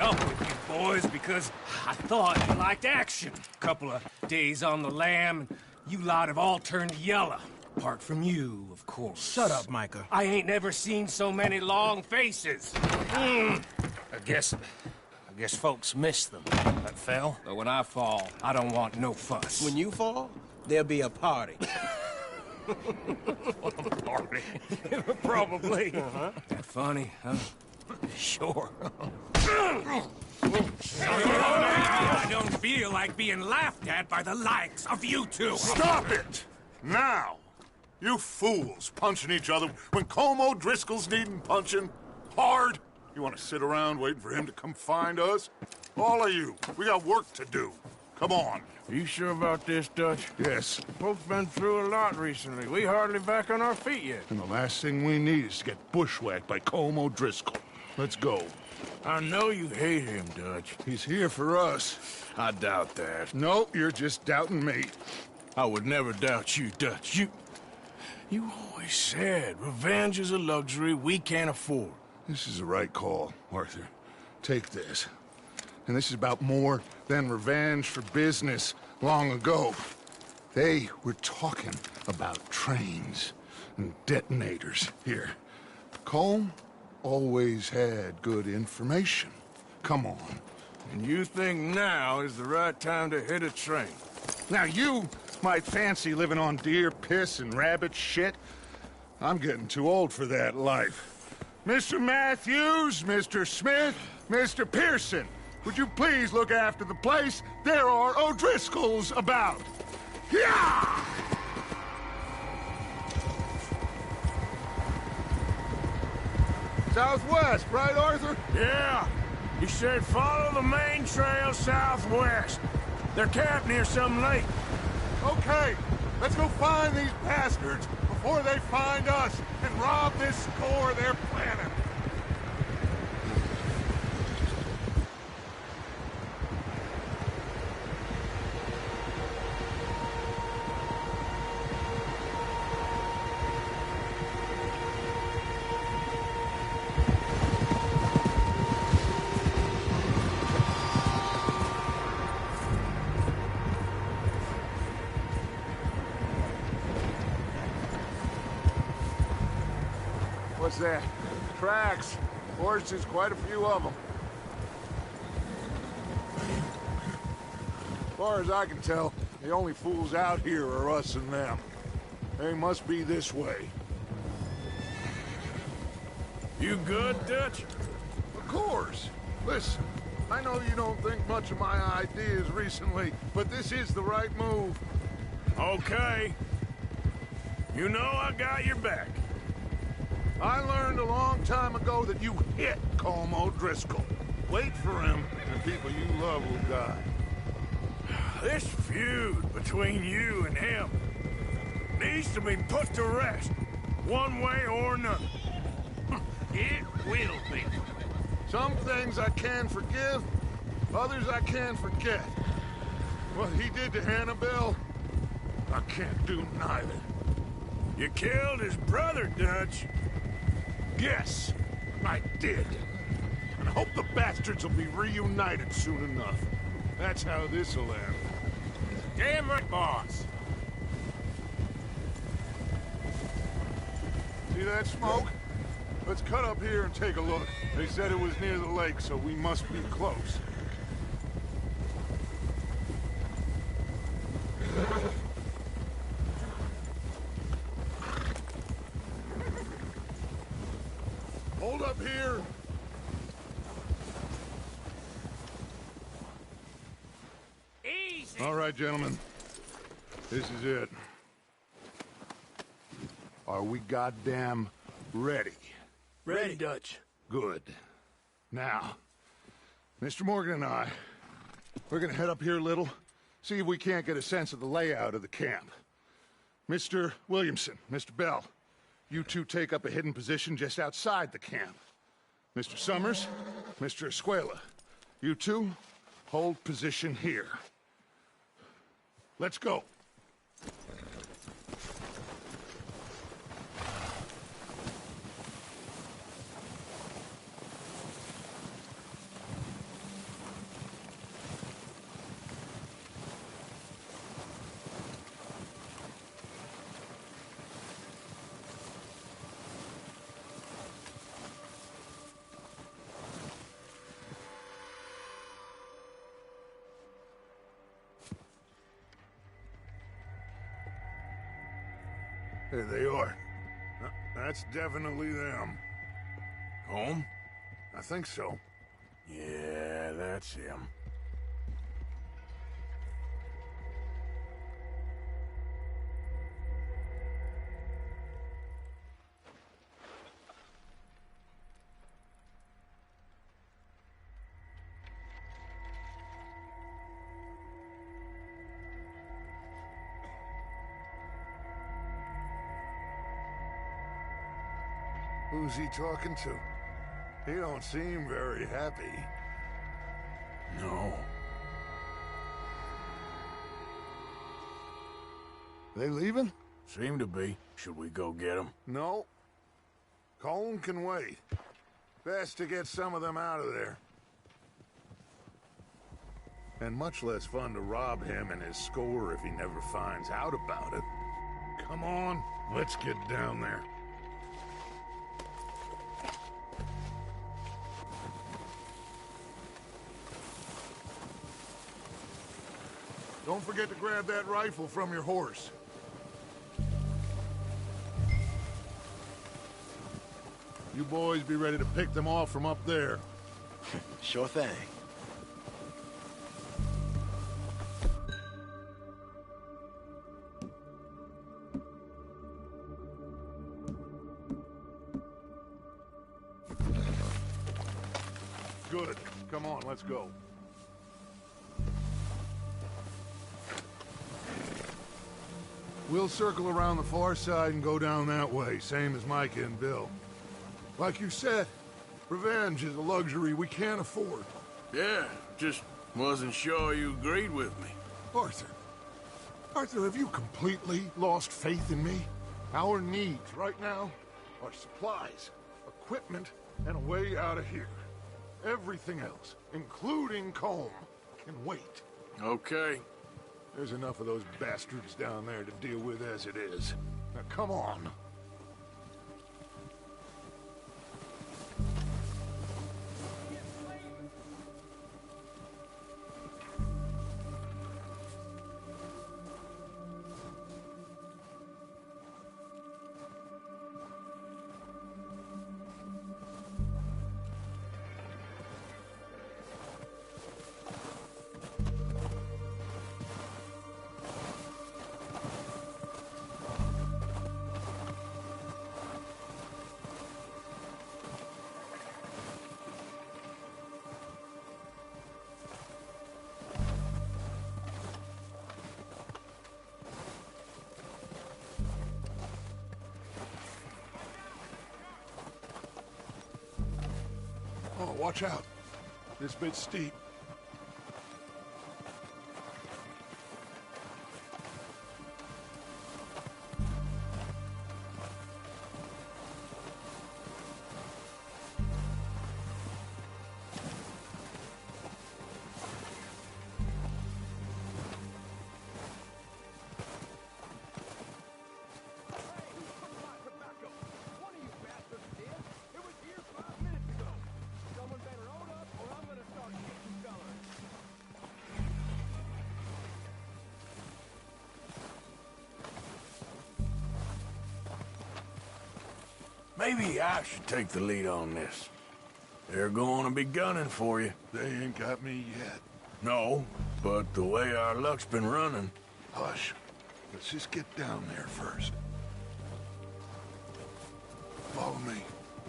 Speaker 4: Up with you boys because I thought you liked action. Couple of days on the lam, and you lot have all turned yellow. Apart from you, of course.
Speaker 11: Shut up, Micah.
Speaker 4: I ain't never seen so many long faces. I guess folks miss them. That fell. But when I fall, I don't want no fuss.
Speaker 11: When you fall, there'll be a party.
Speaker 4: Party? Probably. That funny, huh? Sure. I don't feel like being laughed at by the likes of you two.
Speaker 2: Stop it! Now! You fools punching each other when Como Driscoll's needing punching hard. You want to sit around waiting for him to come find us? All of you, we got work to do. Come on.
Speaker 9: Are you sure about this, Dutch?
Speaker 2: Yes.
Speaker 9: Folks been through a lot recently. We hardly back on our feet yet.
Speaker 2: And the last thing we need is to get bushwhacked by Como Driscoll. Let's go.
Speaker 9: I know you hate him, Dutch.
Speaker 2: He's here for us.
Speaker 9: I doubt that.
Speaker 2: No, you're just doubting me.
Speaker 9: I would never doubt you, Dutch. You always said revenge is a luxury we can't afford.
Speaker 2: This is the right call, Arthur. Take this. And this is about more than revenge for business long ago. They were talking about trains and detonators here. Colm always had good information. Come on.
Speaker 9: And you think now is the right time to hit a train?
Speaker 2: Now you might fancy living on deer piss and rabbit shit. I'm getting too old for that life. Mr. Matthews, Mr. Smith, Mr. Pearson, would you please look after the place? There are O'Driscolls about. Yeah! Southwest, right, Arthur?
Speaker 9: Yeah. He said follow the main trail southwest. They're camped near some lake.
Speaker 2: Okay, let's go find these bastards before before they find us and rob this score they're planning. What's that? Tracks. Horses, quite a few of them. As far as I can tell, the only fools out here are us and them. They must be this way.
Speaker 9: You good, Dutch?
Speaker 2: Of course. Listen, I know you don't think much of my ideas recently, but this is the right move.
Speaker 9: Okay. You know I got your back.
Speaker 2: I learned a long time ago that you hit Colm O'Driscoll. Wait for him, and people you love will die.
Speaker 9: This feud between you and him needs to be put to rest, one way or another.
Speaker 2: It will be. Some things I can forgive, others I can forget. What he did to Annabelle, I can't do neither.
Speaker 9: You killed his brother, Dutch.
Speaker 2: Yes, I did. And I hope the bastards will be reunited soon enough. That's how this'll end.
Speaker 4: Damn right, boss.
Speaker 2: See that smoke? Let's cut up here and take a look. They said it was near the lake, so we must be close. Hold up here.
Speaker 4: Easy.
Speaker 2: All right, gentlemen. This is it. Are we goddamn ready?
Speaker 8: Ready, Dutch.
Speaker 2: Good. Now, Mr. Morgan and I, we're gonna head up here a little, see if we can't get a sense of the layout of the camp. Mr. Williamson, Mr. Bell, you two take up a hidden position just outside the camp. Mr. Summers, Mr. Escuela, you two hold position here. Let's go. There they are. That's definitely them.
Speaker 9: Home?
Speaker 2: I think so.
Speaker 9: Yeah, that's him.
Speaker 2: Who's he talking to? He don't seem very happy.
Speaker 9: No.
Speaker 2: They leaving?
Speaker 9: Seem to be. Should we go get them?
Speaker 2: No. Colm can wait. Best to get some of them out of there. And much less fun to rob him and his score if he never finds out about it. Come on, let's get down there. Don't forget to grab that rifle from your horse. You boys be ready to pick them off from up there.
Speaker 13: Sure thing.
Speaker 2: Good. Come on, let's go. We'll circle around the far side and go down that way, same as Micah and Bill. Like you said, revenge is a luxury we can't afford.
Speaker 9: Yeah, just wasn't sure you agreed with me.
Speaker 2: Arthur, have you completely lost faith in me? Our needs right now are supplies, equipment, and a way out of here. Everything else, including Combe, can wait.
Speaker 9: Okay.
Speaker 2: There's enough of those bastards down there to deal with as it is. Now come on. Oh, watch out. This bit's steep.
Speaker 9: Maybe I should take the lead on this. They're going to be gunning for you.
Speaker 2: They ain't got me yet.
Speaker 9: No, but the way our luck's been running...
Speaker 2: Hush. Let's just get down there first. Follow me.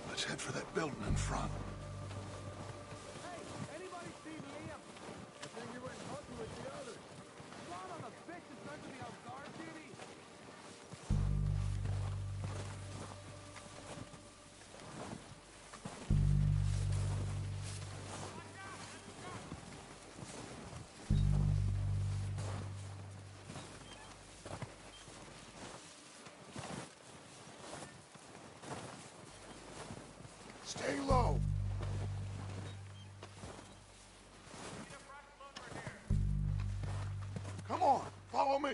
Speaker 2: Let's head for that building in front.
Speaker 11: Hey, anybody see Liam? I think he went hunting with the others. Son of a bitch is meant to be on guard duty.
Speaker 2: Stay low. Come on, follow me.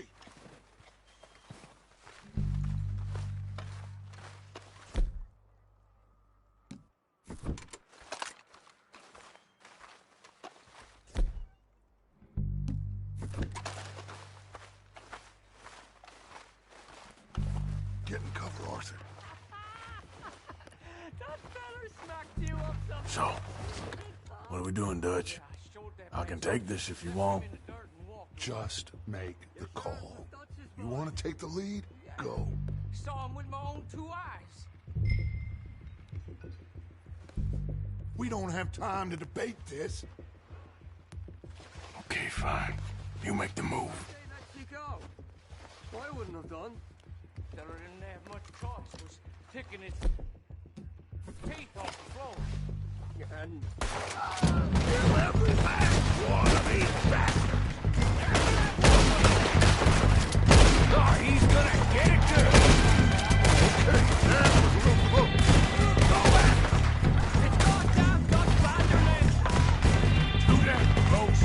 Speaker 2: Get in cover, Arthur.
Speaker 9: So, what are we doing, Dutch? I can take this if you want.
Speaker 2: Just make the call. You want to take the lead? Go.
Speaker 14: Saw him with my own 2 eyes.
Speaker 2: We don't have time to debate this.
Speaker 9: Okay, fine. You make the move.
Speaker 14: Let you go. I wouldn't have done. That I didn't have much choice. Was picking its teeth off the floor. And
Speaker 9: kill every last one of these bastards!
Speaker 4: Oh, he's gonna get it too!
Speaker 2: Okay, that was a little close.
Speaker 14: go after him! It's goddamn Dutch Vanderland!
Speaker 9: Do that, close.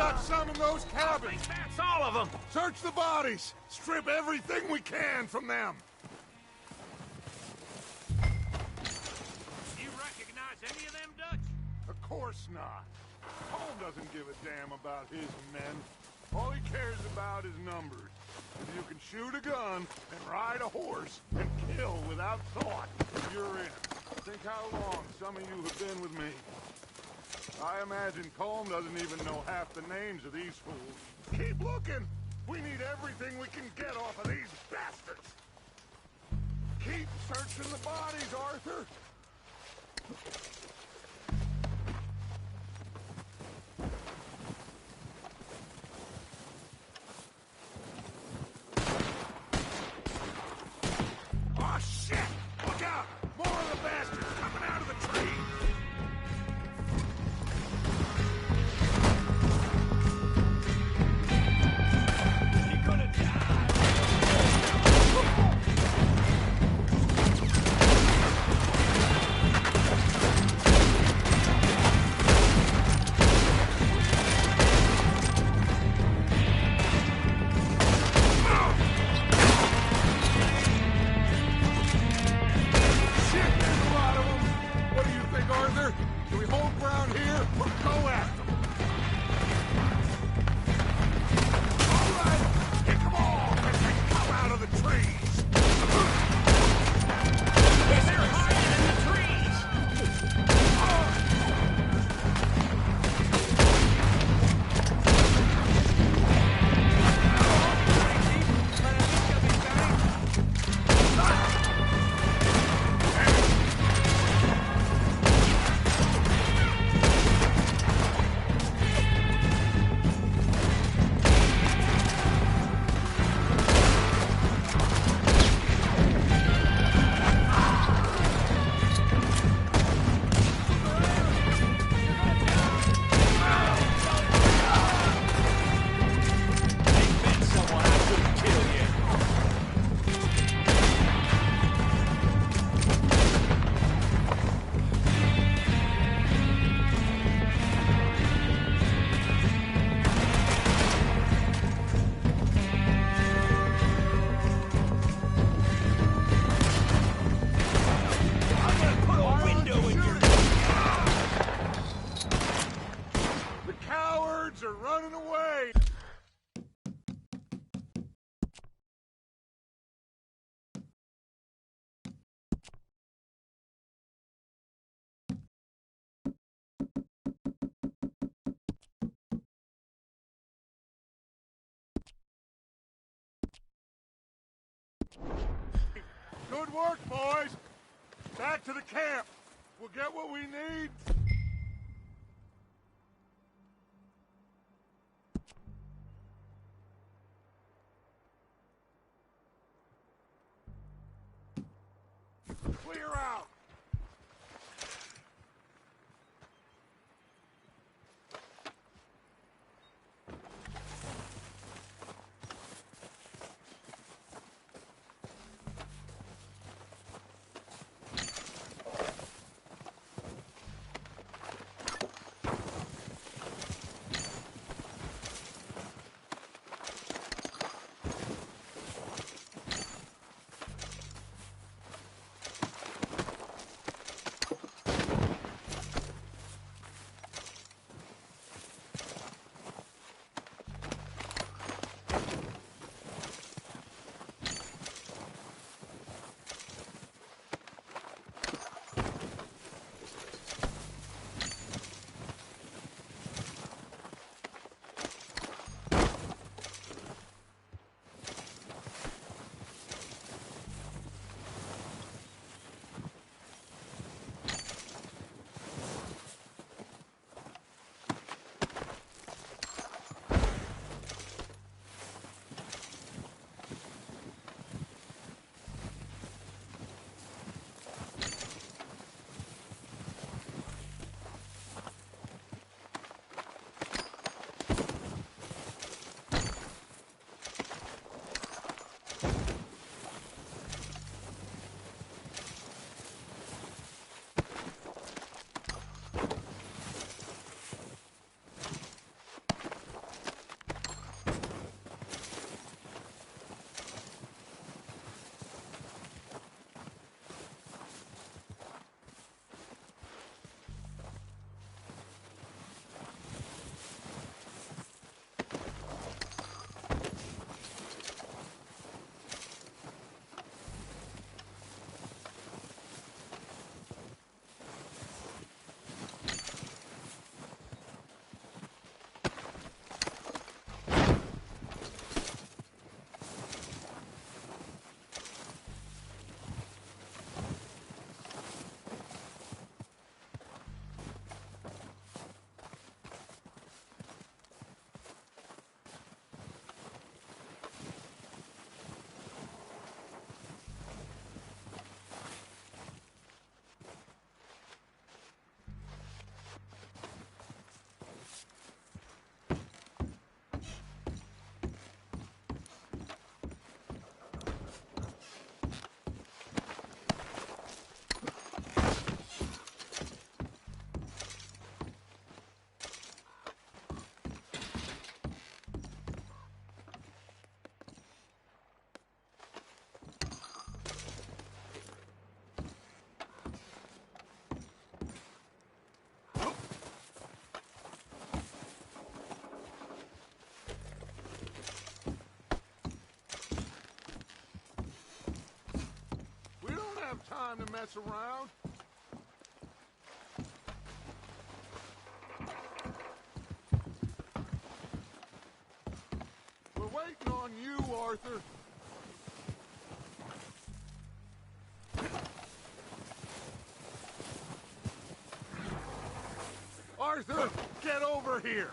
Speaker 2: not some in those cabins.
Speaker 14: That's all of them.
Speaker 2: Search the bodies. Strip everything we can from them.
Speaker 14: You recognize any of them, Dutch?
Speaker 2: Of course not. Holm doesn't give a damn about his men. All he cares about is numbers. If you can shoot a gun and ride a horse and kill without thought, you're in. Think how long some of you have been with me. I imagine Colm doesn't even know half the names of these fools. Keep looking! We need everything we can get off of these bastards! Keep searching the bodies, Arthur! Oh, shit! Look out! More of the bastards coming out of the trees! Are running away! Good work, boys! Back to the camp! We'll get what we need. Clear out! time to mess around. We're waiting on you, Arthur. Arthur, get over here!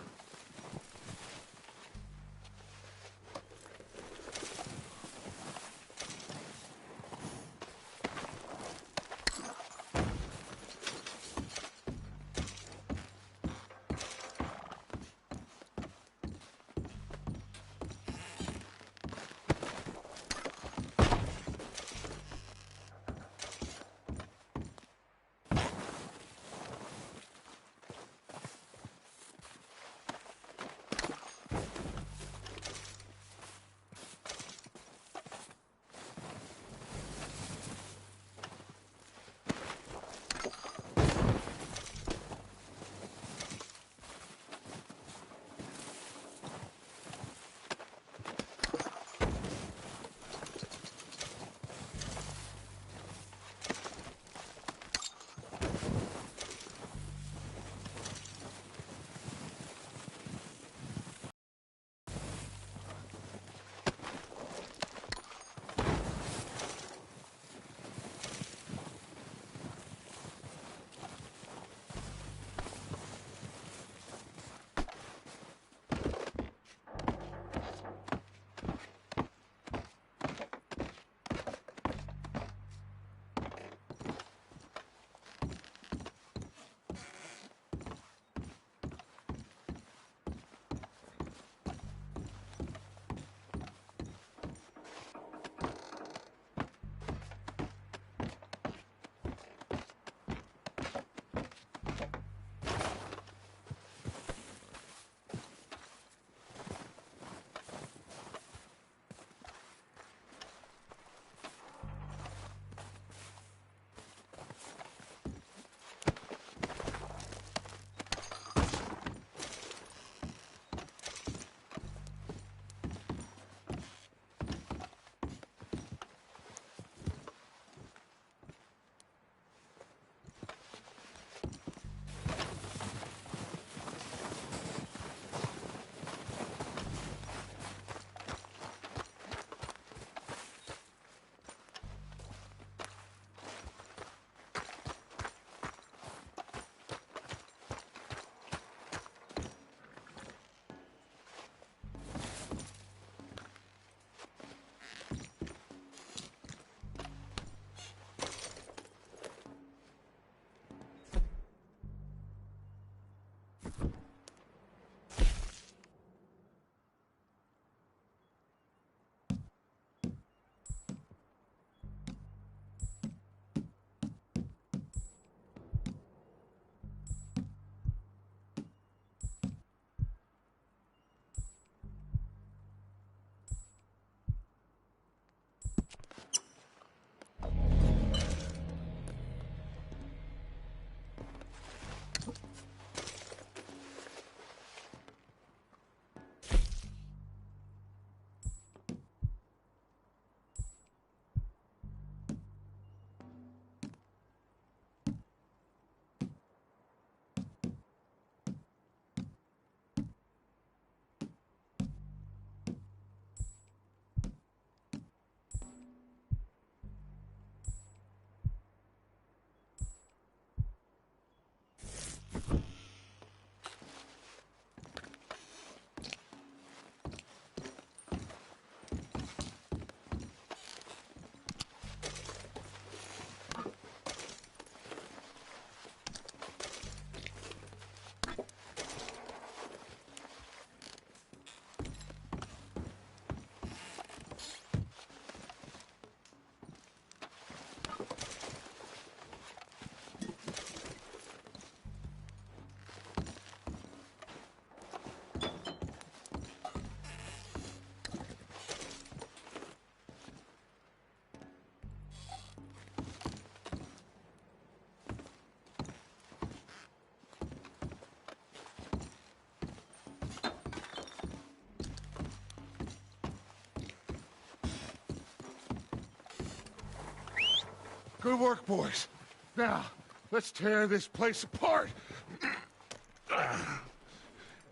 Speaker 2: Good work, boys. Now, let's tear this place apart.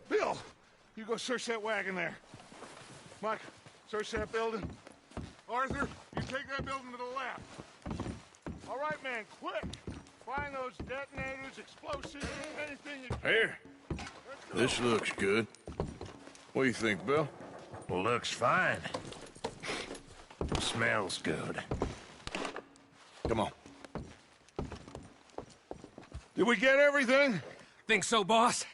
Speaker 2: Bill, you go search that wagon there. Mike, search that building. Arthur, you take that building to the left. All right, man, quick. Find those detonators, explosives, anything you can.
Speaker 9: Here. This looks good. What do you think, Bill?
Speaker 15: Looks fine. Smells good.
Speaker 9: Come on.
Speaker 2: Did we get everything?
Speaker 7: Think so, boss.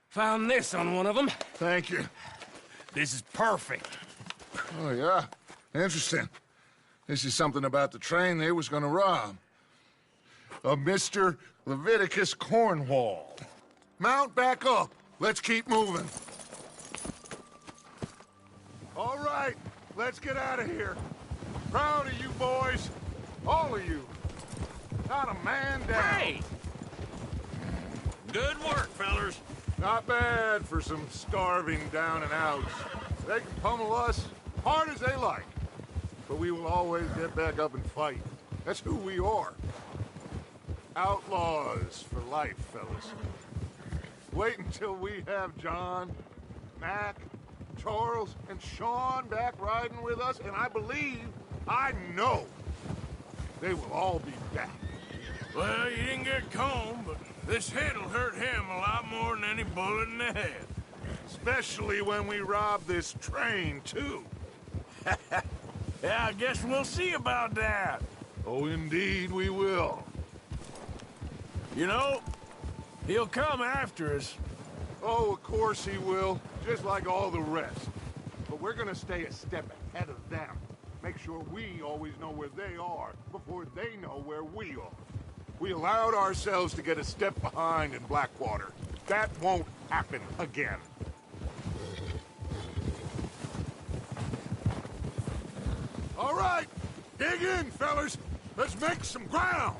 Speaker 7: Found this on one of them.
Speaker 2: Thank you.
Speaker 15: This is perfect.
Speaker 2: Oh, yeah? Interesting. This is something about the train they was gonna rob. A Mr. Leviticus Cornwall. Mount back up. Let's keep moving. All right, let's get out of here. Proud of you boys. All of you. Not a man down.
Speaker 15: Hey! Good work, fellers.
Speaker 2: Not bad for some starving down and outs. They can pummel us hard as they like. But we will always get back up and fight. That's who we are. Outlaws for life, fellas. Wait until we have John, Mac, Charles, and Sean back riding with us, and I know, they will all be back.
Speaker 4: Well, you didn't get Combe, but this hit'll hurt him a lot more than any bullet in the head.
Speaker 2: Especially when we rob this train, too.
Speaker 4: Yeah, I guess we'll see about that.
Speaker 2: Oh, indeed we will.
Speaker 4: You know, he'll come after us.
Speaker 2: Oh, of course he will, just like all the rest. But we're gonna stay a step ahead of them. Make sure we always know where they are before they know where we are. We allowed ourselves to get a step behind in Blackwater. That won't happen again. All right, dig in, fellas. Let's make some ground.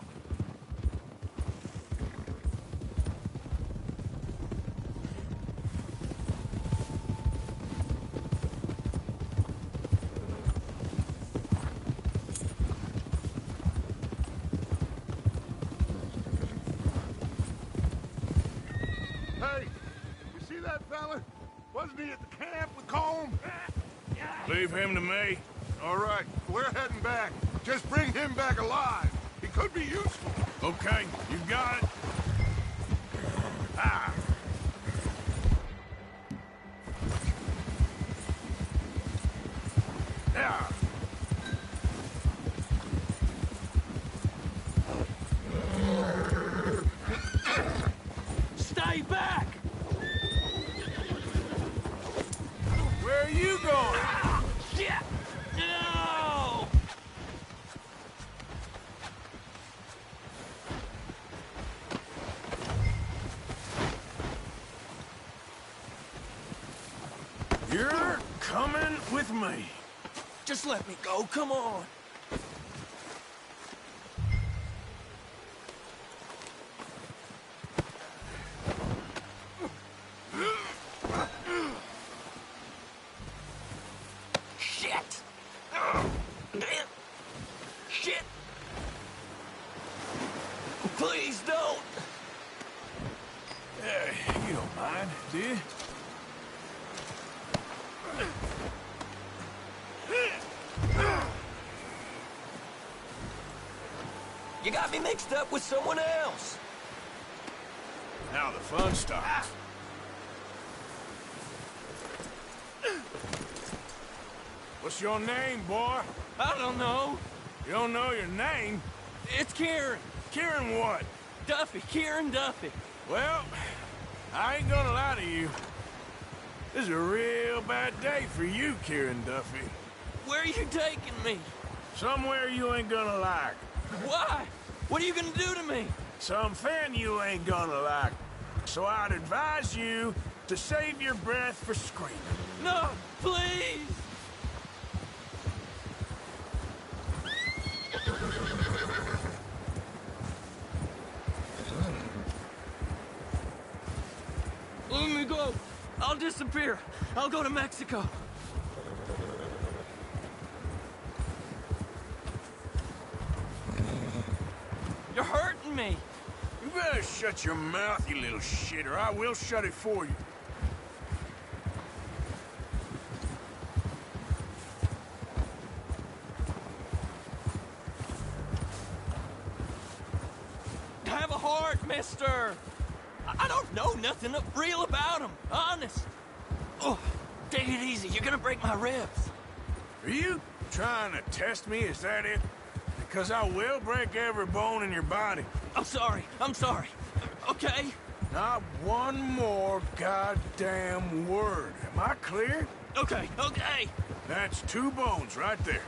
Speaker 2: Hey, you see that fella? Wasn't he at the camp with Combe?
Speaker 4: Leave him to me.
Speaker 2: All right, we're heading back. Just bring him back alive. He could be useful.
Speaker 4: Okay, you got it. Ah! Yeah!
Speaker 12: Stay back!
Speaker 4: Where are you going?
Speaker 12: Shit! No!
Speaker 4: You're coming with me.
Speaker 12: Just let me go, come on. Shit! Shit! Please don't!
Speaker 4: You don't mind, do you?
Speaker 12: You got me mixed up with someone else.
Speaker 4: Now the fun starts. What's your name, boy?
Speaker 12: I don't know.
Speaker 4: You don't know your name?
Speaker 12: It's Kieran.
Speaker 4: Kieran what?
Speaker 12: Duffy. Kieran Duffy.
Speaker 4: Well, I ain't gonna lie to you. This is a real bad day for you, Kieran Duffy.
Speaker 12: Where are you taking me?
Speaker 4: Somewhere you ain't gonna like.
Speaker 12: Why? What are you gonna do to me?
Speaker 4: Something you ain't gonna like. So I'd advise you to save your breath for screaming.
Speaker 12: No, please! Let me go. I'll disappear. I'll go to Mexico. hurting me.
Speaker 9: You better shut your mouth, you little shit, or I will shut it for you.
Speaker 12: Have a heart, mister. I don't know nothing real about him, honest. Oh, take it easy. You're gonna break my ribs.
Speaker 9: Are you trying to test me? Is that it? Because I will break every bone in your body.
Speaker 12: I'm sorry. Okay?
Speaker 9: Not one more goddamn word. Am I clear?
Speaker 12: Okay.
Speaker 9: That's 2 bones right there.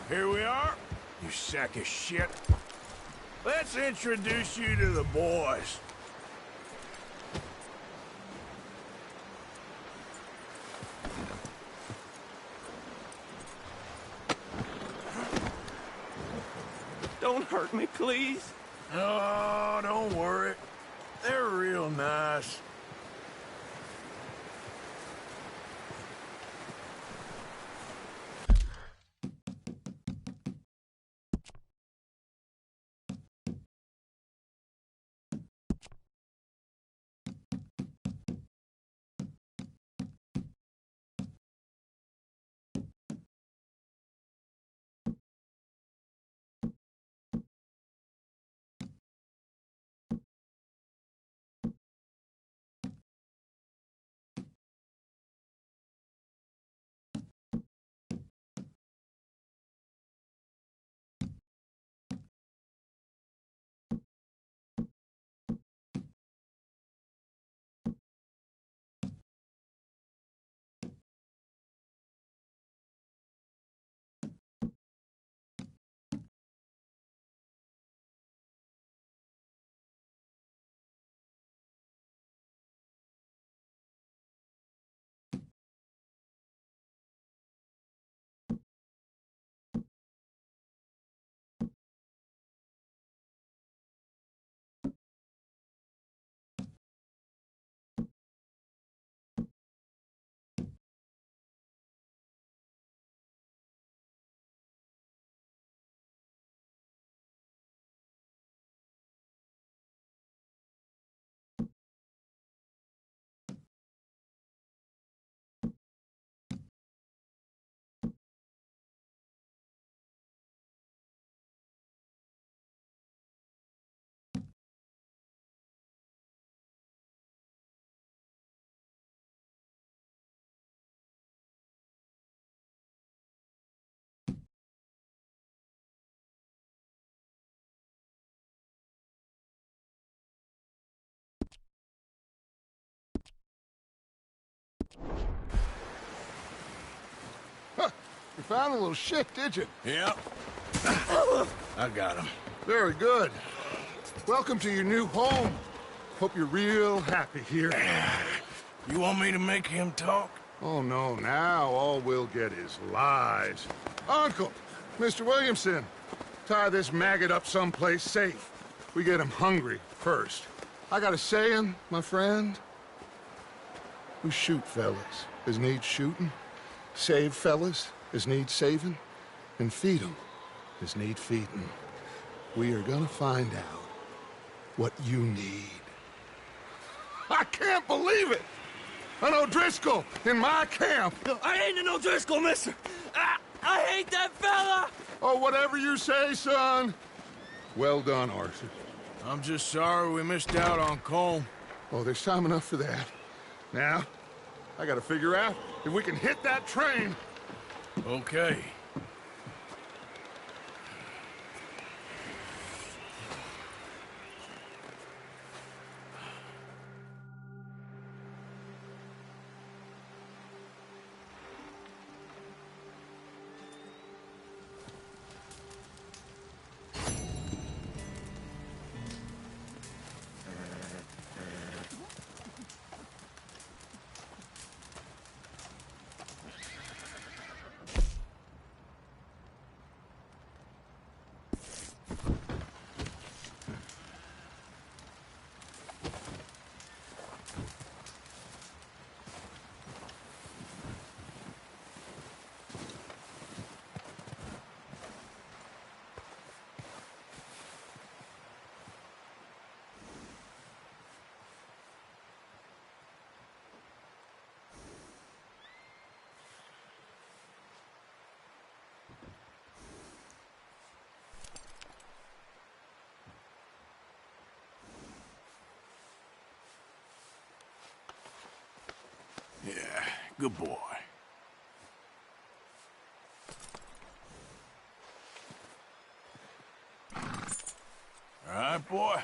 Speaker 9: Here we are, you sack of shit. Let's introduce you to the boys.
Speaker 12: Don't hurt me, please.
Speaker 9: Oh, don't worry. They're real nice.
Speaker 2: Huh. You found a little shit, did you?
Speaker 9: Yep. I got him.
Speaker 2: Very good. Welcome to your new home. Hope you're real happy here.
Speaker 9: You want me to make him talk?
Speaker 2: Oh, no. Now all we'll get is lies. Uncle, Mr. Williamson, tie this maggot up someplace safe. We get him hungry first. I got a saying, my friend. We shoot fellas as need shooting, save fellas as need saving, and feed 'em as need feeding. We are gonna find out what you need. I can't believe it! An O'Driscoll in my camp!
Speaker 12: I ain't an O'Driscoll, mister! I hate that fella!
Speaker 2: Oh, whatever you say, son. Well done, Arthur.
Speaker 9: I'm just sorry we missed out on Combe.
Speaker 2: Oh, there's time enough for that. Now, I gotta figure out if we can hit that train.
Speaker 9: Okay. Yeah, good boy. All right, boy.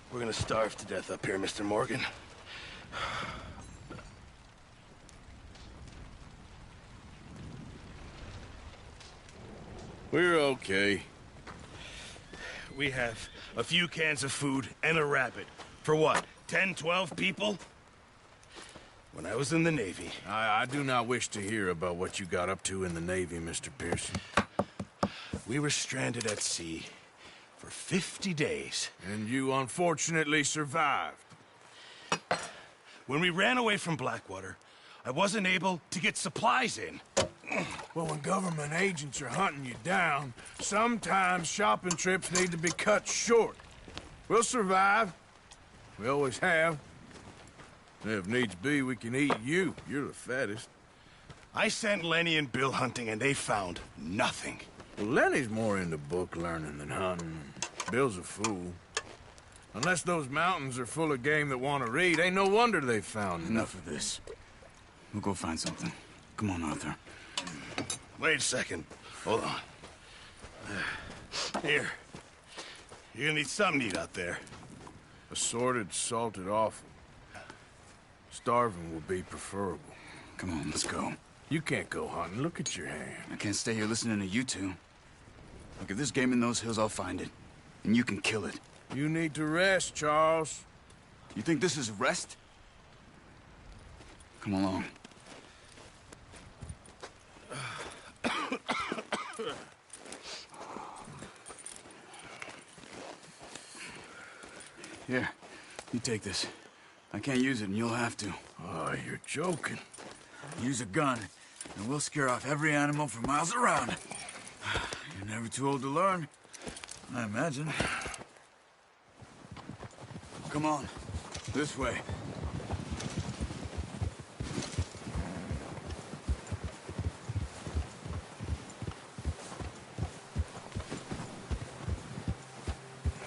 Speaker 15: We're gonna starve to death up here, Mr. Morgan.
Speaker 9: We're okay.
Speaker 15: We have a few cans of food and a rabbit. For what, 10, 12 people? When I was in the Navy...
Speaker 9: I do not wish to hear about what you got up to in the Navy, Mr. Pearson.
Speaker 15: We were stranded at sea for 50 days.
Speaker 9: And you unfortunately survived.
Speaker 15: When we ran away from Blackwater, I wasn't able to get supplies in.
Speaker 9: Well, when government agents are hunting you down, sometimes shopping trips need to be cut short. We'll survive. We always have. If needs be, we can eat you. You're the fattest.
Speaker 15: I sent Lenny and Bill hunting, and they found nothing.
Speaker 9: Well, Lenny's more into book learning than hunting. Bill's a fool. Unless those mountains are full of game that want to read, ain't no wonder they found
Speaker 16: Enough of this. We'll go find something. Come on, Arthur.
Speaker 15: Wait a second. Hold on. Here. You're gonna need something to eat out there.
Speaker 9: Assorted, salted offal. Starving will be preferable.
Speaker 16: Come on, let's go.
Speaker 9: You can't go hunting. Look at your hand.
Speaker 16: I can't stay here listening to you two. Look, if there's game in those hills, I'll find it. And you can kill it.
Speaker 9: You need to rest, Charles.
Speaker 16: You think this is rest? Come along. Here, you take this. I can't use it, and you'll have to.
Speaker 9: Oh, you're joking.
Speaker 16: Use a gun, and we'll scare off every animal for miles around. You're never too old to learn, I imagine. Come on, this way.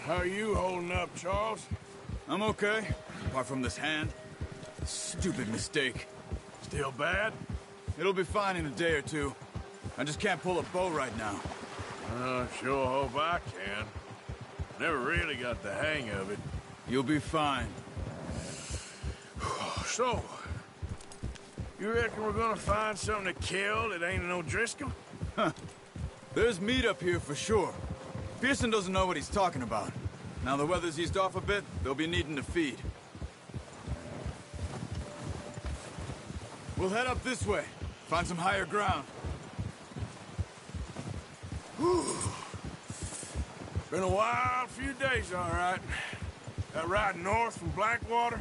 Speaker 9: How are you holding up, Charles?
Speaker 16: I'm okay, apart from this hand. Stupid mistake.
Speaker 9: Still bad?
Speaker 16: It'll be fine in a day or two. I just can't pull a bow right now.
Speaker 9: Sure hope I can. Never really got the hang of it.
Speaker 16: You'll be fine.
Speaker 9: So, you reckon we're gonna find something to kill that ain't an O'Driscoll?
Speaker 16: Huh. There's meat up here for sure. Pearson doesn't know what he's talking about. Now the weather's eased off a bit, they'll be needing to feed. We'll head up this way. Find some higher ground.
Speaker 9: Whew. Been a wild few days, all right. That ride north from Blackwater,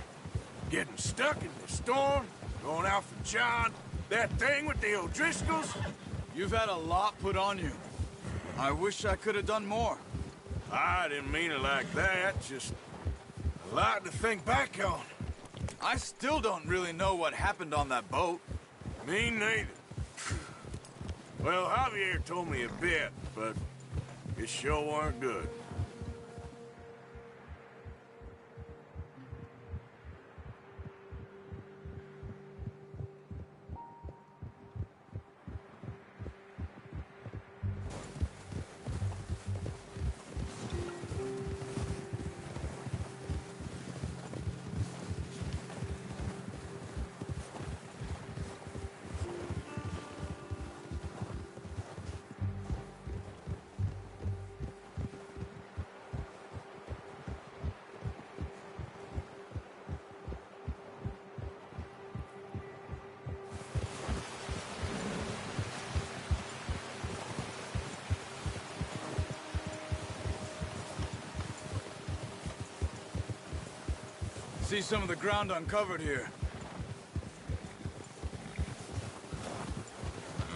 Speaker 9: getting stuck in the storm, going out for John, that thing with the O'Driscolls.
Speaker 16: You've had a lot put on you. I wish I could have done more.
Speaker 9: I didn't mean it like that, just a lot to think back on.
Speaker 16: I still don't really know what happened on that boat.
Speaker 9: Me neither. Well, Javier told me a bit, but it sure weren't good.
Speaker 16: See some of the ground uncovered here.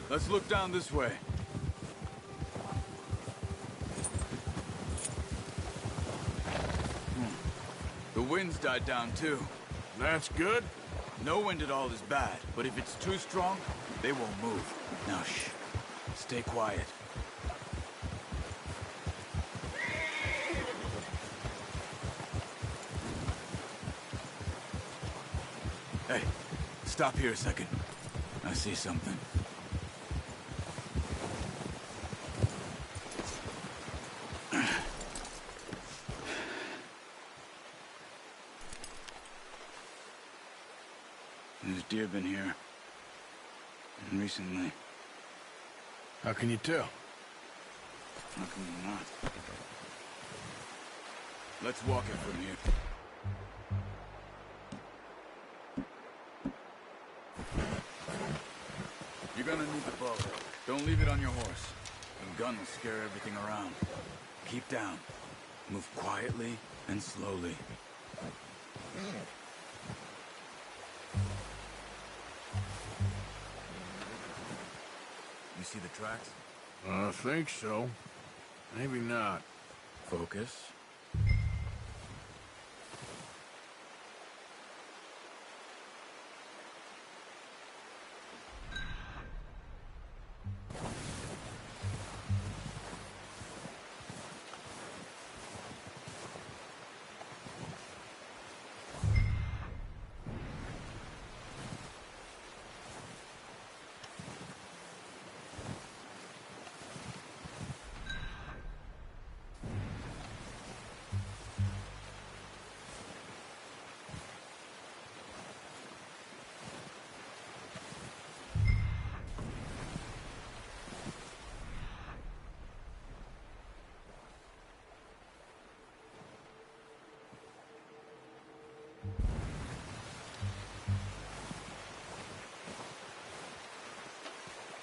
Speaker 16: Let's look down this way. The wind's died down too.
Speaker 9: That's good.
Speaker 16: No wind at all is bad, but if it's too strong, they won't move. Now shh. Stay quiet. Hey, stop here a second. I see something. There's deer been here. And recently.
Speaker 9: How can you tell?
Speaker 16: How can you not? Let's walk it from here. You're gonna need the bow. Don't leave it on your horse. The gun will scare everything around. Keep down. Move quietly and slowly. You see the tracks?
Speaker 9: I think so. Maybe not.
Speaker 16: Focus.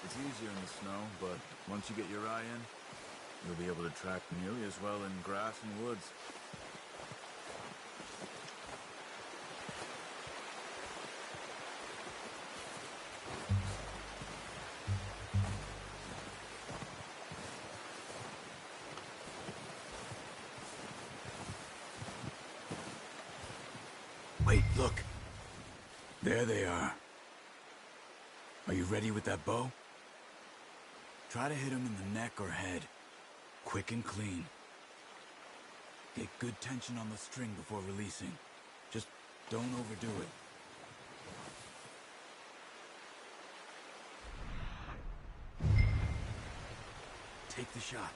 Speaker 16: It's easier in the snow, but once you get your eye in, you'll be able to track nearly as well in grass and woods. Wait, look. There they are. Are you ready with that bow? Try to hit him in the neck or head. Quick and clean. Get good tension on the string before releasing. Just don't overdo it. Take the shot.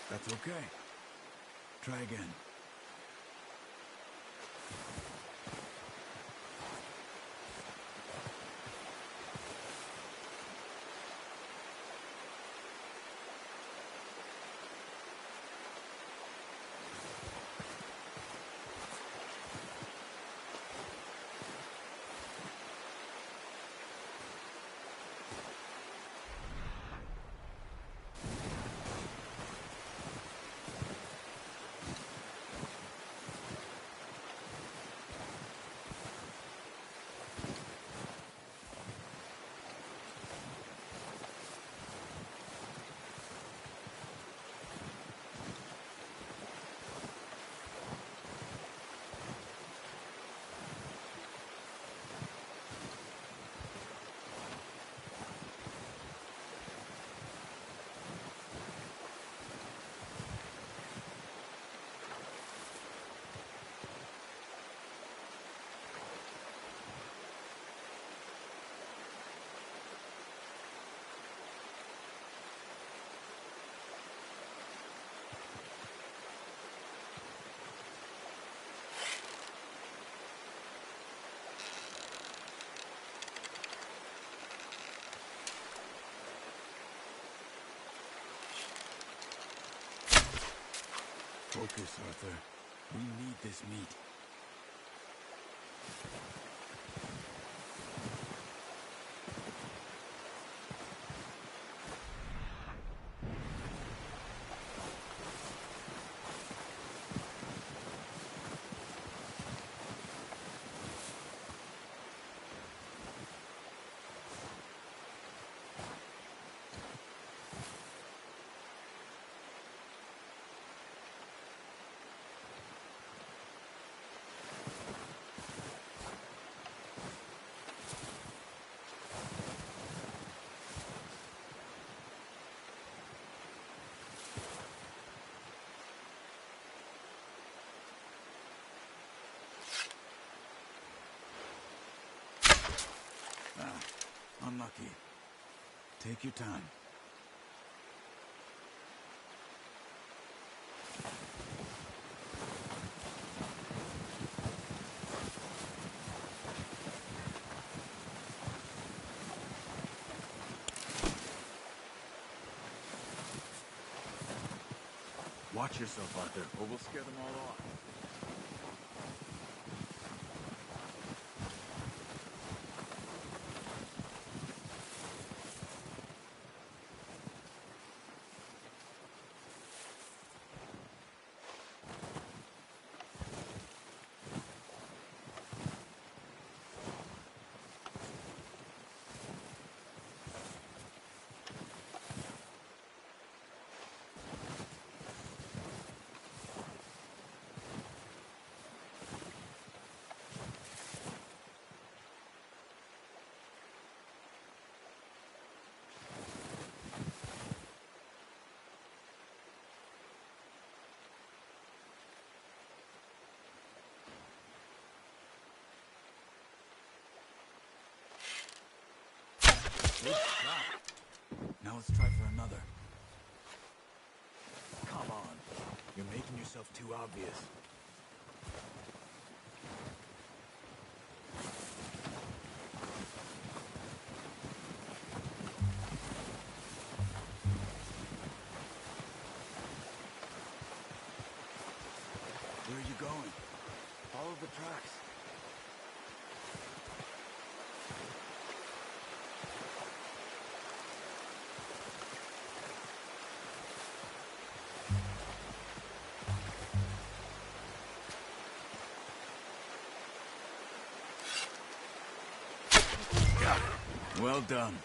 Speaker 16: That's okay. Try again. Focus, Arthur. We need this meat. Unlucky. Take your time. Watch yourself, Arthur, or we'll scare them all off. Now let's try for another. Come on. You're making yourself too obvious. Where are you going? Follow the tracks. Well done.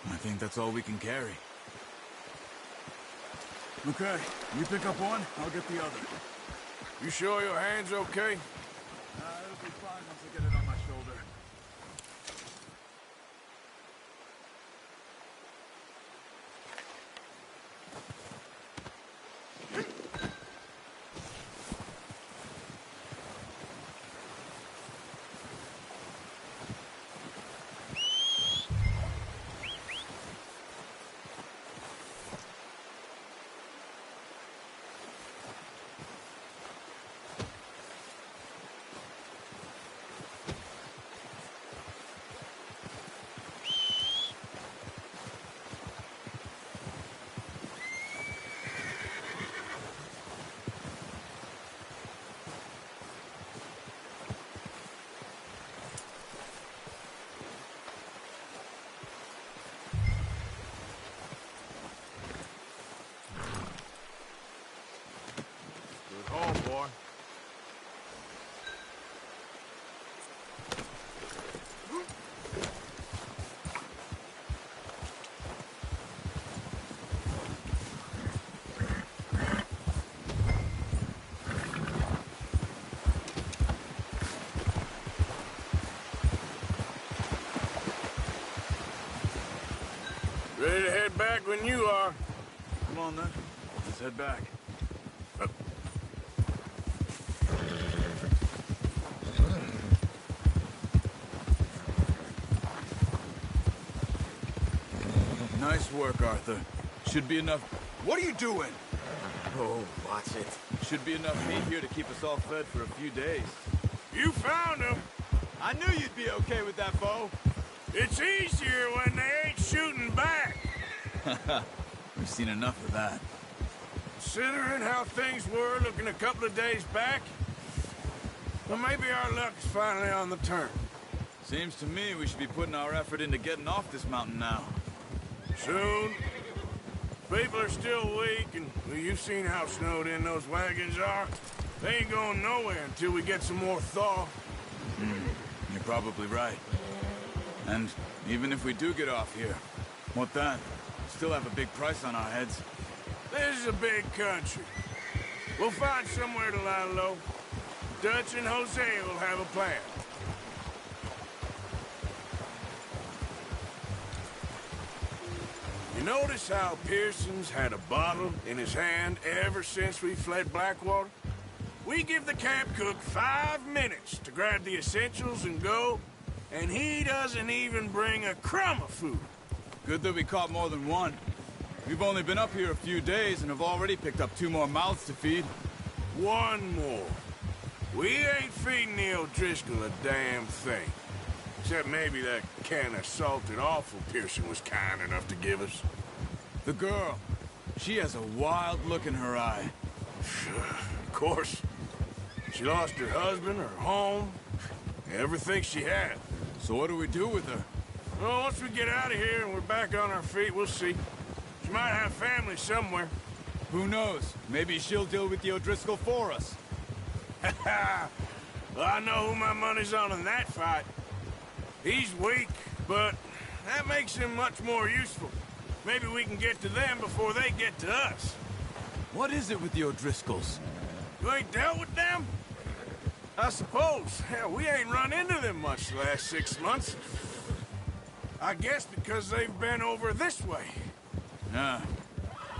Speaker 16: I think that's all we can carry.
Speaker 9: Okay, you pick up one, I'll get the other.
Speaker 4: You sure your hand's okay?
Speaker 16: It'll be fine once I get it on my shoulder.
Speaker 4: Boy. Ready to head back when you are.
Speaker 16: Come on then. Let's head back. Nice work, Arthur. Should be enough... What are you doing?
Speaker 13: Oh, watch it.
Speaker 16: Should be enough meat here to keep us all fed for a few days.
Speaker 4: You found him.
Speaker 16: I knew you'd be okay with that, Bo.
Speaker 4: It's easier when they ain't shooting back.
Speaker 16: We've seen enough of that.
Speaker 4: Considering how things were looking a couple of days back, well, maybe our luck's finally on the turn.
Speaker 16: Seems to me we should be putting our effort into getting off this mountain now.
Speaker 4: Soon. People are still weak, and well, you've seen how snowed in those wagons are. They ain't going nowhere until we get some more thaw.
Speaker 16: You're probably right. And even if we do get off here, what then? Still have a big price on our heads.
Speaker 4: This is a big country. We'll find somewhere to lie low. Dutch and Jose will have a plan. You notice how Pearson's had a bottle in his hand ever since we fled Blackwater? We give the camp cook 5 minutes to grab the essentials and go, and he doesn't even bring a crumb of food.
Speaker 16: Good that we caught more than one. We've only been up here a few days and have already picked up 2 more mouths to feed.
Speaker 4: 1 more. We ain't feeding the O'Driscoll a damn thing. Except maybe that can of salted offal Pearson was kind enough to give us.
Speaker 16: The girl. She has a wild look in her eye.
Speaker 4: Of course. She lost her husband, her home, everything she had.
Speaker 16: So what do we do with her?
Speaker 4: Well, once we get out of here and we're back on our feet, we'll see. She might have family somewhere.
Speaker 16: Who knows? Maybe she'll deal with the O'Driscoll for us.
Speaker 4: Well, I know who my money's on in that fight. He's weak, but that makes him much more useful. Maybe we can get to them before they get to us.
Speaker 16: What is it with the O'Driscolls?
Speaker 4: You ain't dealt with them? I suppose. Hell, we ain't run into them much the last 6 months. I guess because they've been over this way.
Speaker 16: Yeah.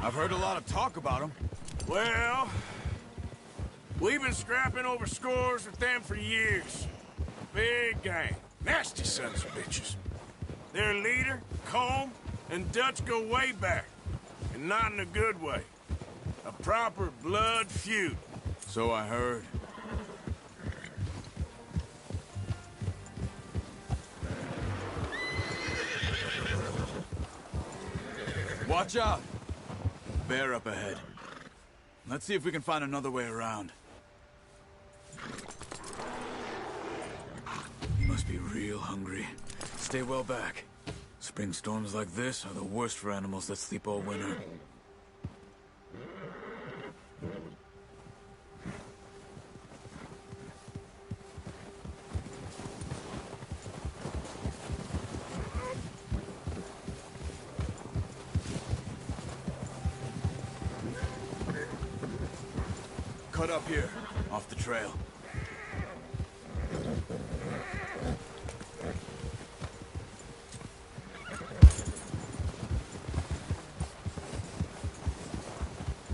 Speaker 16: I've heard a lot of talk about them.
Speaker 4: Well, we've been scrapping over scores with them for years. Big gang. Nasty sons of bitches. Their leader, Combe, and Dutch go way back, and not in a good way. A proper blood feud.
Speaker 16: So I heard. Watch out! Bear up ahead. Let's see if we can find another way around. You must be real hungry. Stay well back. Spring storms like this are the worst for animals that sleep all winter. Cut up here, off the trail.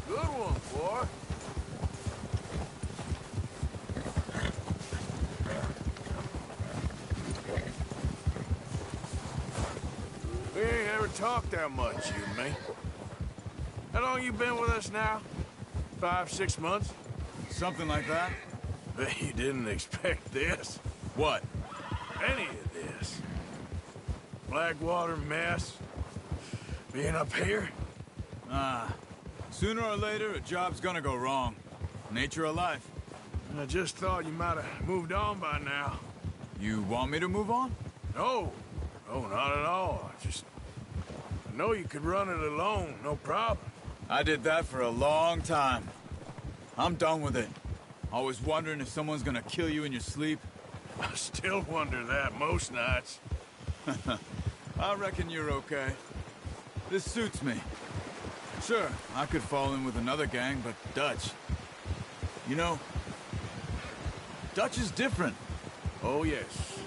Speaker 4: Good one, boy. We ain't ever talked that much, you and me. How long you been with us now? 5, 6 months?
Speaker 16: Something like that?
Speaker 4: Bet you didn't expect this.
Speaker 16: What?
Speaker 4: Any of this. Blackwater mess. Being up here.
Speaker 16: Sooner or later, a job's gonna go wrong. Nature of life.
Speaker 4: I just thought you might have moved on by now.
Speaker 16: You want me to move on?
Speaker 4: No. No, not at all. I know you could run it alone, no problem.
Speaker 16: I did that for a long time. I'm done with it. Always wondering if someone's gonna kill you in your sleep.
Speaker 4: I still wonder that most nights.
Speaker 16: I reckon you're okay. This suits me. Sure, I could fall in with another gang, but Dutch... You know, Dutch is different.
Speaker 4: Oh, yes.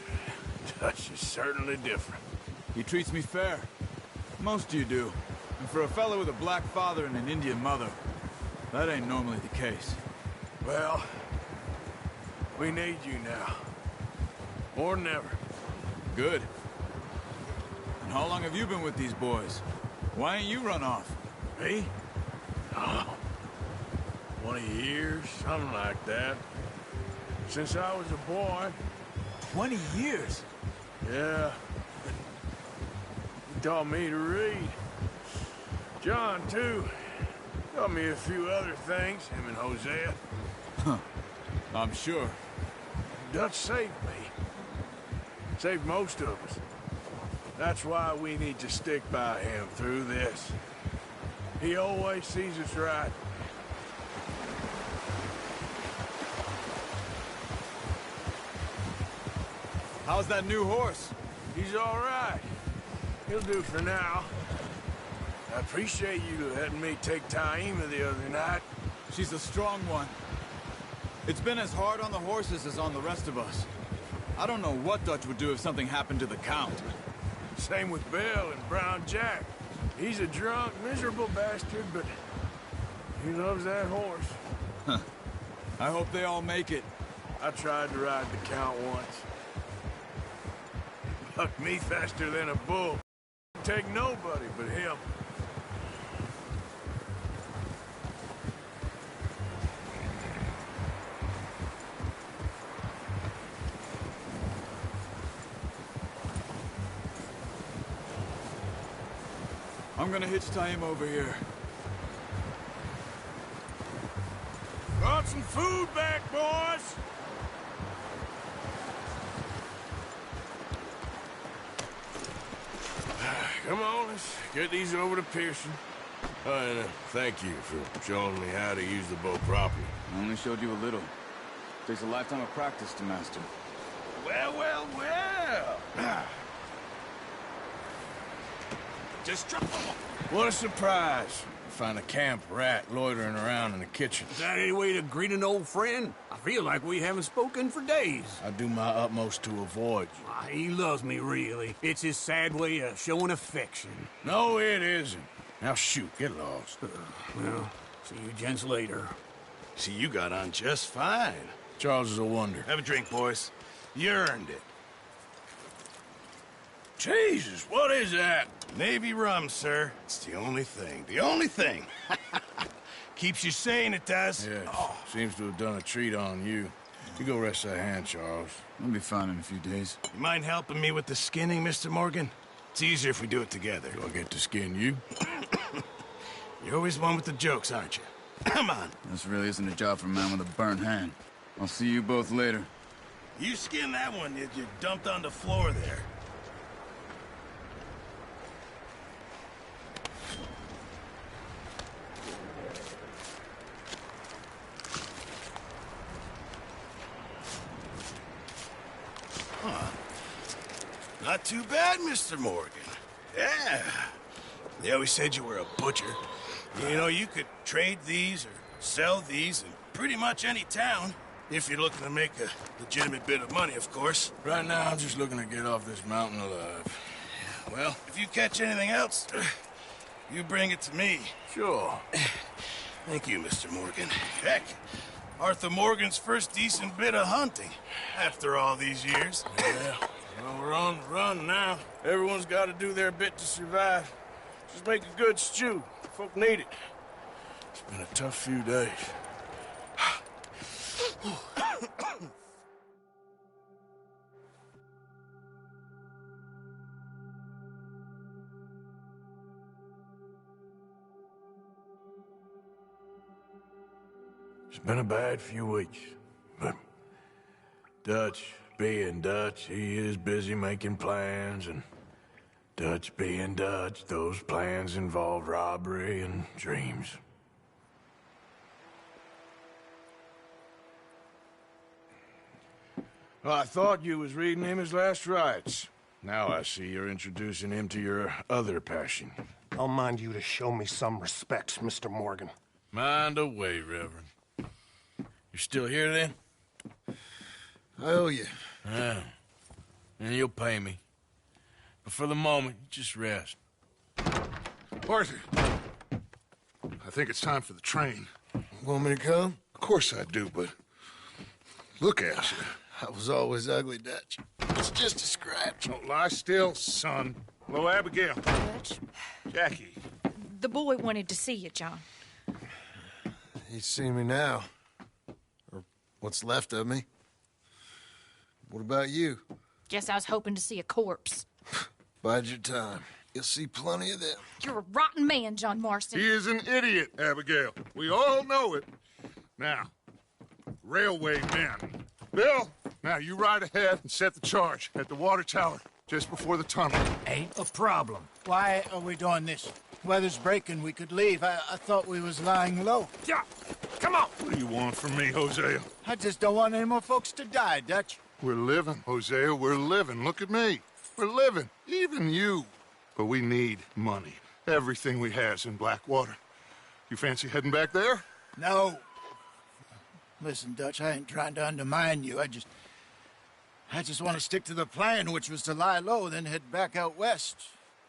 Speaker 4: Dutch is certainly different.
Speaker 16: He treats me fair. Most of you do. And for a fellow with a black father and an Indian mother, that ain't normally the case.
Speaker 4: Well, we need you now. More than ever.
Speaker 16: Good. And how long have you been with these boys? Why ain't you run off?
Speaker 4: Me? Oh, 20 years, something like that. Since I was a boy.
Speaker 16: 20 years?
Speaker 4: Yeah. He taught me to read. John, too. Taught me a few other things, him and Hosea.
Speaker 16: Huh. I'm sure.
Speaker 4: Dutch saved me. Saved most of us. That's why we need to stick by him through this. He always sees us right.
Speaker 16: How's that new horse?
Speaker 4: He's all right. He'll do for now. I appreciate you letting me take Taima the other night.
Speaker 16: She's a strong one. It's been as hard on the horses as on the rest of us. I don't know what Dutch would do if something happened to the Count.
Speaker 4: Same with Bill and Brown Jack. He's a drunk, miserable bastard, but he loves that horse.
Speaker 16: Huh. I hope they all make it.
Speaker 4: I tried to ride the Count once. Bucked me faster than a bull. Take nobody but him.
Speaker 16: I'm gonna hitch Taima over here.
Speaker 4: Brought some food back, boys! Come on, let's get these over to Pearson. And thank you for showing me how to use the bow properly.
Speaker 16: I only showed you a little. Takes a lifetime of practice to master.
Speaker 4: Well, well, well! Just drop them. What a surprise. Find a camp rat loitering around in the kitchen.
Speaker 13: Is that any way to greet an old friend? I feel like we haven't spoken for days.
Speaker 4: I do my utmost to avoid you.
Speaker 13: He loves me, really. It's his sad way of showing affection.
Speaker 4: No, it isn't. Now shoot, get lost.
Speaker 13: Well, see you gents later.
Speaker 15: See, you got on just fine.
Speaker 4: Charles is a wonder.
Speaker 15: Have a drink, boys. You earned it. Jesus, what is that? Navy rum, sir. It's the only thing. The only thing. Keeps you sane, it does.
Speaker 9: Yeah, seems to have done a treat on you. You go rest that hand, Charles.
Speaker 16: I'll be fine in a few days.
Speaker 15: You mind helping me with the skinning, Mr. Morgan? It's easier if we do it together.
Speaker 9: Do I get to skin you?
Speaker 15: You're always one with the jokes, aren't you? Come on.
Speaker 16: This really isn't a job for a man with a burnt hand. I'll see you both later.
Speaker 15: You skin that one that you dumped on the floor there. Huh. Not too bad, Mr. Morgan. Yeah. They always said you were a butcher. You know, you could trade these or sell these in pretty much any town. If you're looking to make a legitimate bit of money, of course.
Speaker 9: Right now, I'm just looking to get off this mountain alive.
Speaker 15: Well, if you catch anything else, you bring it to me.
Speaker 9: Sure.
Speaker 15: Thank you, Mr. Morgan. Heck, Arthur Morgan's first decent bit of hunting after all these years.
Speaker 9: Yeah, well, we're on the run now. Everyone's got to do their bit to survive. Just make a good stew. Folk need it. It's been a tough few days. It's been a bad few weeks, but Dutch being Dutch, he is busy making plans, and Dutch being Dutch, those plans involve robbery and dreams. Well, I thought you was reading him his last rites. Now I see you're introducing him to your other passion.
Speaker 1: I'll mind you to show me some respect, Mr. Morgan.
Speaker 9: Mind away, Reverend. You're still here, then?
Speaker 1: I owe you.
Speaker 9: Yeah. And you'll pay me. But for the moment, just rest.
Speaker 2: Arthur, I think it's time for the train.
Speaker 1: Want me to come?
Speaker 2: Of course I do, but look at you.
Speaker 1: I was always ugly, Dutch. It's just a scratch.
Speaker 2: Don't lie still, son. Hello, Abigail.
Speaker 6: Dutch,
Speaker 2: Jackie.
Speaker 6: the boy wanted to see you, John.
Speaker 1: He's seen me now. Or what's left of me. What about you?
Speaker 6: Guess I was hoping to see a corpse.
Speaker 1: Bide your time. You'll see plenty of them.
Speaker 6: You're a rotten man, John Marston.
Speaker 2: He is an idiot, Abigail. We all know it. Now, railway men. Bill, now you ride ahead and set the charge at the water tower just before the tunnel.
Speaker 3: Ain't a problem. Why are we doing this? Weather's breaking. We could leave. I thought we was lying low.
Speaker 2: Yeah, come on. What do you want from me, Hosea?
Speaker 3: I just don't want any more folks to die, Dutch.
Speaker 2: We're living, Hosea. We're living. Look at me. We're living. Even you. But we need money. Everything we has in Blackwater. You fancy heading back there?
Speaker 3: No. Listen, Dutch, I ain't trying to undermine you. I just want to stick to the plan, which was to lie low, then head back out west.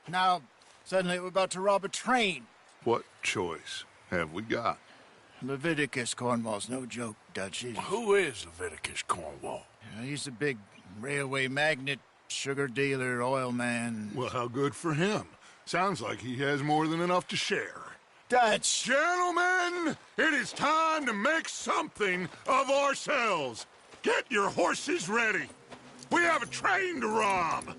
Speaker 3: Now, suddenly we're about to rob a train.
Speaker 2: What choice have we got?
Speaker 3: Leviticus Cornwall's no joke, Dutch.
Speaker 9: Who is Leviticus Cornwall?
Speaker 3: He's a big railway magnate, sugar dealer, oil man.
Speaker 2: Well, how good for him. Sounds like he has more than enough to share.
Speaker 3: Dutch!
Speaker 2: Gentlemen, it is time to make something of ourselves. Get your horses ready. We have a train to rob.